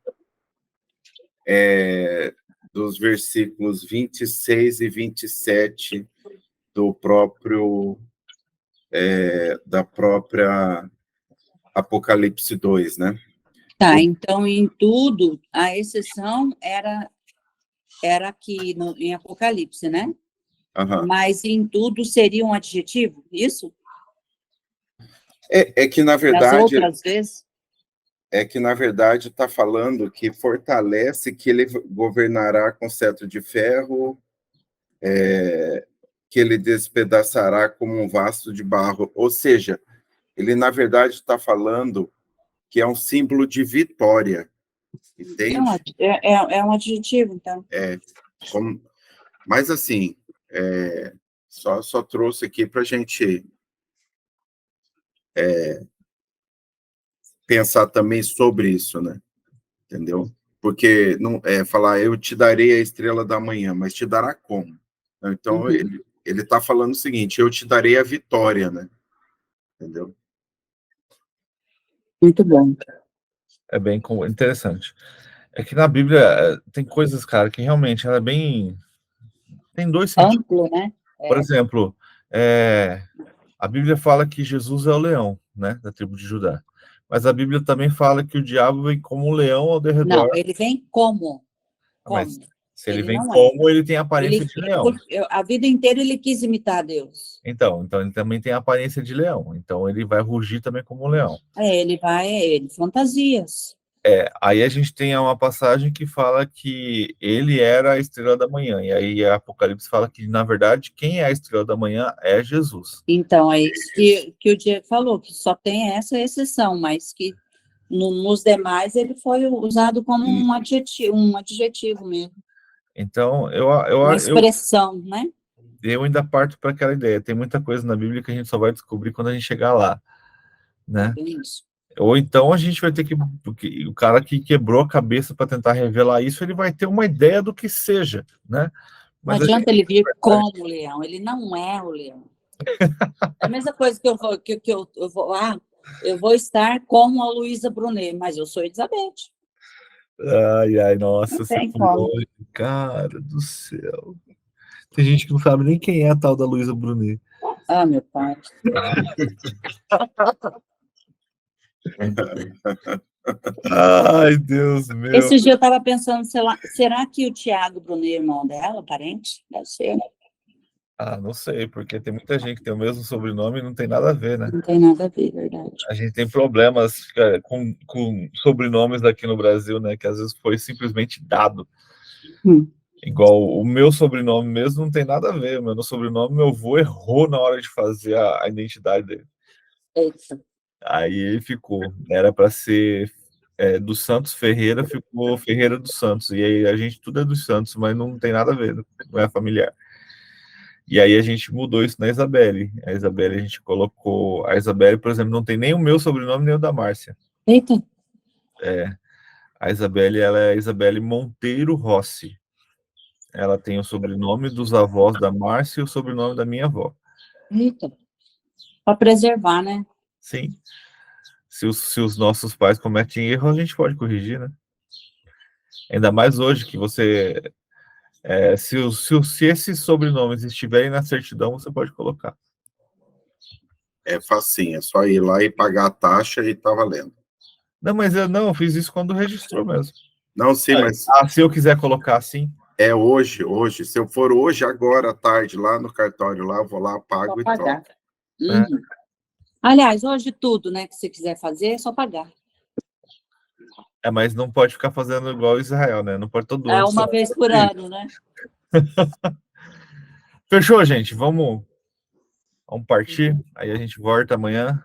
dos versículos 26 e 27 do próprio da própria Apocalipse 2, né? Tá, então em tudo, a exceção era aqui em Apocalipse, né? Uhum. Mas em tudo seria um adjetivo, isso? É que, na Nas verdade, outras vezes? está falando que fortalece que ele governará com cetro de ferro, que ele despedaçará como um vaso de barro. Ou seja, ele, na verdade, está falando que é um símbolo de vitória. Entende? É um adjetivo, então. Mas, assim, só trouxe aqui para a gente pensar também sobre isso, né? Entendeu? Porque não falar, eu te darei a estrela da manhã, mas te dará como? Então, ele está falando o seguinte, eu te darei a vitória, né? Entendeu? Muito bom. É bem interessante. É que na Bíblia tem coisas, cara, que realmente ela é bem... Tem dois sentidos. Amplo, né? Por exemplo, a Bíblia fala que Jesus é o leão, né, da tribo de Judá. Mas a Bíblia também fala que o diabo vem como um leão ao redor. Não, ele vem como? Mas se ele vem não como, ele tem a aparência de leão. A vida inteira ele quis imitar Deus. Então ele também tem a aparência de leão. Então ele vai rugir também como um leão. Ele fantasias. Aí a gente tem uma passagem que fala que ele era a estrela da manhã, e aí Apocalipse fala que, na verdade, quem é a estrela da manhã é Jesus. Então, é isso que o Diego falou, que só tem essa exceção, mas que nos demais ele foi usado como um adjetivo mesmo, Então, uma expressão, né? eu ainda parto para aquela ideia. Tem muita coisa na Bíblia que a gente só vai descobrir quando a gente chegar lá, né? Isso. Ou então a gente vai ter que... Porque o cara que quebrou a cabeça para tentar revelar isso, ele vai ter uma ideia do que seja, né? Não Mas adianta ele vir como o leão, ele não é o leão. É a mesma coisa que eu vou estar como a Luísa Brunet, mas eu sou Elizabeth. Ai, nossa, Não você tem foi como. longe, cara do céu. Tem gente que não sabe nem quem é a tal da Luísa Brunet. Ah, meu pai. Ai, Deus meu. Esse dia eu estava pensando, será que o Tiago Brunet é irmão dela, parente? Deve ser, né? Não sei, porque tem muita gente que tem o mesmo sobrenome e não tem nada a ver, né? Não tem nada a ver, verdade. A gente tem problemas com sobrenomes aqui no Brasil, né? Que às vezes foi simplesmente dado. Igual o meu sobrenome mesmo não tem nada a ver. O meu sobrenome, meu avô errou na hora de fazer a identidade dele. Eita. Aí ele ficou. Era para ser dos Santos Ferreira, ficou Ferreira dos Santos. E aí a gente tudo é dos Santos, mas não tem nada a ver, não é familiar. E aí a gente mudou isso na Isabelle. A Isabelle, a gente colocou... A Isabelle, por exemplo, não tem nem o meu sobrenome, nem o da Márcia. Eita. A Isabelle, ela é Isabelle Monteiro Rossi. Ela tem o sobrenome dos avós da Márcia e o sobrenome da minha avó. Eita. Para preservar, né? Sim. Se os nossos pais cometem erro, a gente pode corrigir, né? Ainda mais hoje que você... se esses sobrenomes estiverem na certidão, você pode colocar. É facinho, é só ir lá e pagar a taxa e tá valendo. Não, mas eu fiz isso quando registrou mesmo. Não, sim, mas... se eu quiser colocar assim... É hoje. Se eu for hoje, agora à tarde, lá no cartório, lá, vou lá, pago e troco. Aliás, hoje tudo, né, que você quiser fazer, é só pagar. Mas não pode ficar fazendo igual Israel, né? Não pode todo ano. Uma vez por ano, né? Fechou, gente? Vamos partir. Aí a gente volta amanhã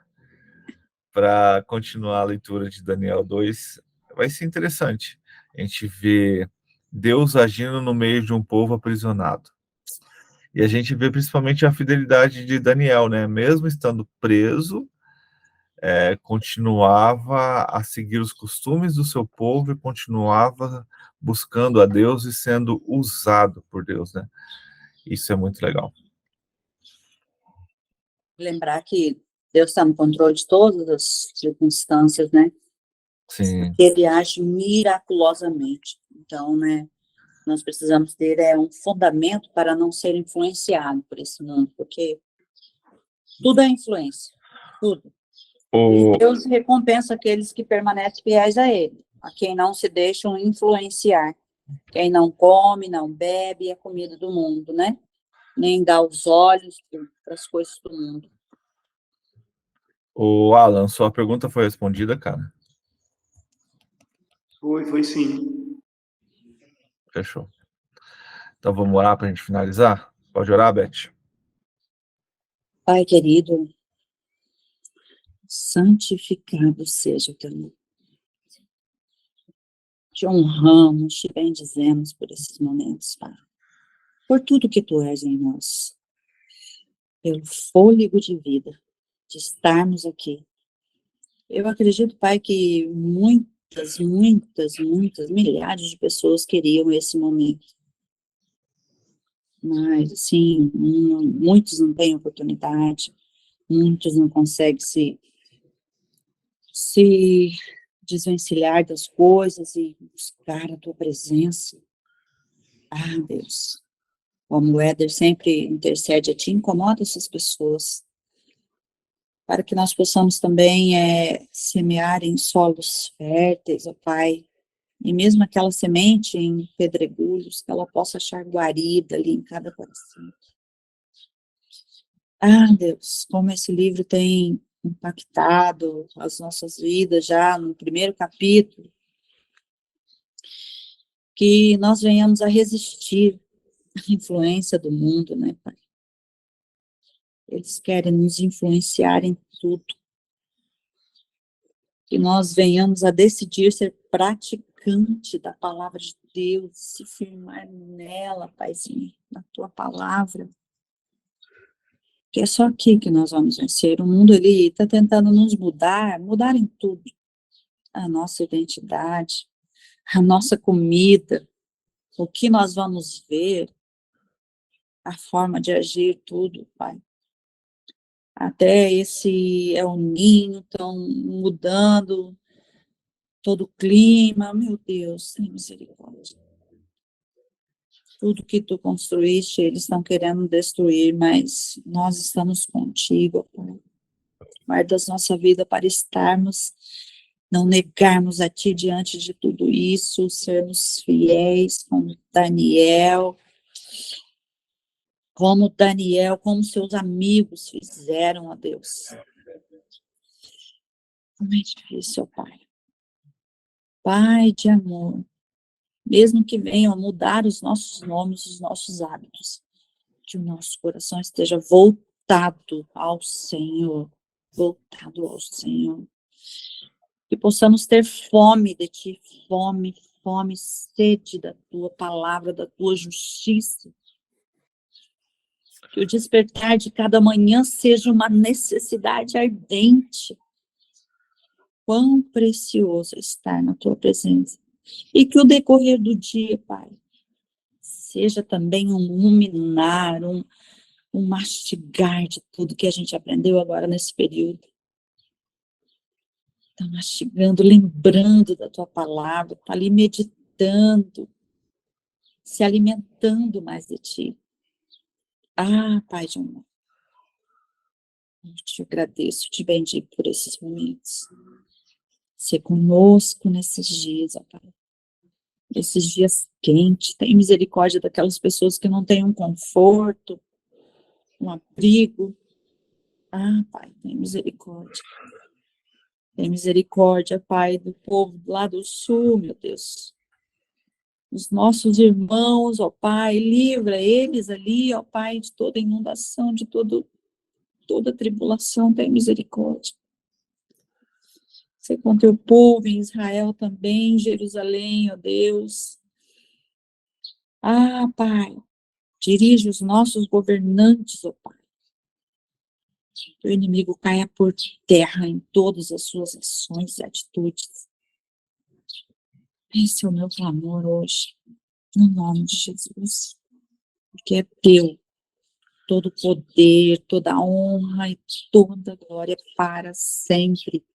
para continuar a leitura de Daniel 2. Vai ser interessante. A gente vê Deus agindo no meio de um povo aprisionado. E a gente vê principalmente a fidelidade de Daniel, né? Mesmo estando preso, continuava a seguir os costumes do seu povo e continuava buscando a Deus e sendo usado por Deus, né? Isso é muito legal. Lembrar que Deus está no controle de todas as circunstâncias, né? Sim. Ele age miraculosamente. Então, né, nós precisamos ter um fundamento para não ser influenciado por esse mundo, porque tudo é influência, tudo. E Deus recompensa aqueles que permanecem fiéis a Ele, a quem não se deixam influenciar, quem não come, não bebe a comida do mundo, né? Nem dá os olhos para as coisas do mundo. Alan, sua pergunta foi respondida, cara? Foi sim. Fechou. Então vamos orar para a gente finalizar? Pode orar, Beth? Pai querido, santificado seja o teu nome. Te honramos, te bendizemos por esses momentos, Pai. Por tudo que tu és em nós. Pelo fôlego de vida, de estarmos aqui. Eu acredito, Pai, que muitas, milhares de pessoas queriam esse momento. Mas, assim, muitos não têm oportunidade, muitos não conseguem se desvencilhar das coisas e buscar a tua presença. Ah, Deus, como o Éder sempre intercede a ti, incomoda essas pessoas, para que nós possamos também semear em solos férteis, ó Pai, e mesmo aquela semente em pedregulhos, que ela possa achar guarida ali em cada coração. Ah, Deus, como esse livro tem impactado as nossas vidas já no primeiro capítulo, que nós venhamos a resistir à influência do mundo, né, Pai? Eles querem nos influenciar em tudo. Que nós venhamos a decidir ser praticante da palavra de Deus, se firmar nela, Paizinho, na tua palavra. Que é só aqui que nós vamos vencer. O mundo, ele está tentando nos mudar em tudo. A nossa identidade, a nossa comida, o que nós vamos ver, a forma de agir, tudo, Pai. Até esse El Ninho estão mudando todo o clima. Meu Deus, tem misericórdia. Tudo que tu construíste, eles estão querendo destruir, mas nós estamos contigo, Pai. Guarda a nossa vida para estarmos, não negarmos a ti diante de tudo isso, sermos fiéis como Daniel, como seus amigos fizeram, ó Deus. Como é difícil, Pai. Pai de amor, mesmo que venham mudar os nossos nomes, os nossos hábitos, que o nosso coração esteja voltado ao Senhor, que possamos ter fome de ti, fome, sede da tua palavra, da tua justiça, que o despertar de cada manhã seja uma necessidade ardente. Quão precioso é estar na tua presença. E que o decorrer do dia, Pai, seja também um ruminar, um mastigar de tudo que a gente aprendeu agora nesse período. Está mastigando, lembrando da tua palavra, está ali meditando, se alimentando mais de ti. Ah, Pai de amor, eu te agradeço, te bendigo por esses momentos. Ser conosco nesses dias, ó Pai. Esses dias quentes, tem misericórdia daquelas pessoas que não têm um conforto, um abrigo. Ah, Pai, tem misericórdia. Tem misericórdia, Pai, do povo lá do sul, meu Deus. Os nossos irmãos, ó Pai, livra eles ali, ó Pai, de toda inundação, de toda tribulação, tem misericórdia. Ser com teu povo em Israel também, em Jerusalém, ó Deus. Ah, Pai, dirige os nossos governantes, ó Pai. Que o inimigo caia por terra em todas as suas ações e atitudes. Esse é o meu clamor hoje, no nome de Jesus. Porque é teu todo poder, toda honra e toda glória para sempre.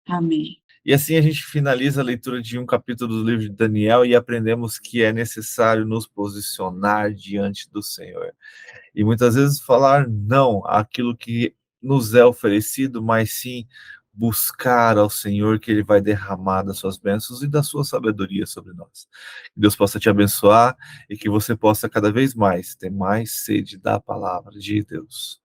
Amém. E assim a gente finaliza a leitura de um capítulo do livro de Daniel e aprendemos que é necessário nos posicionar diante do Senhor. E muitas vezes falar não àquilo que nos é oferecido, mas sim buscar ao Senhor, que Ele vai derramar das suas bênçãos e da sua sabedoria sobre nós. Que Deus possa te abençoar e que você possa cada vez mais ter mais sede da palavra de Deus.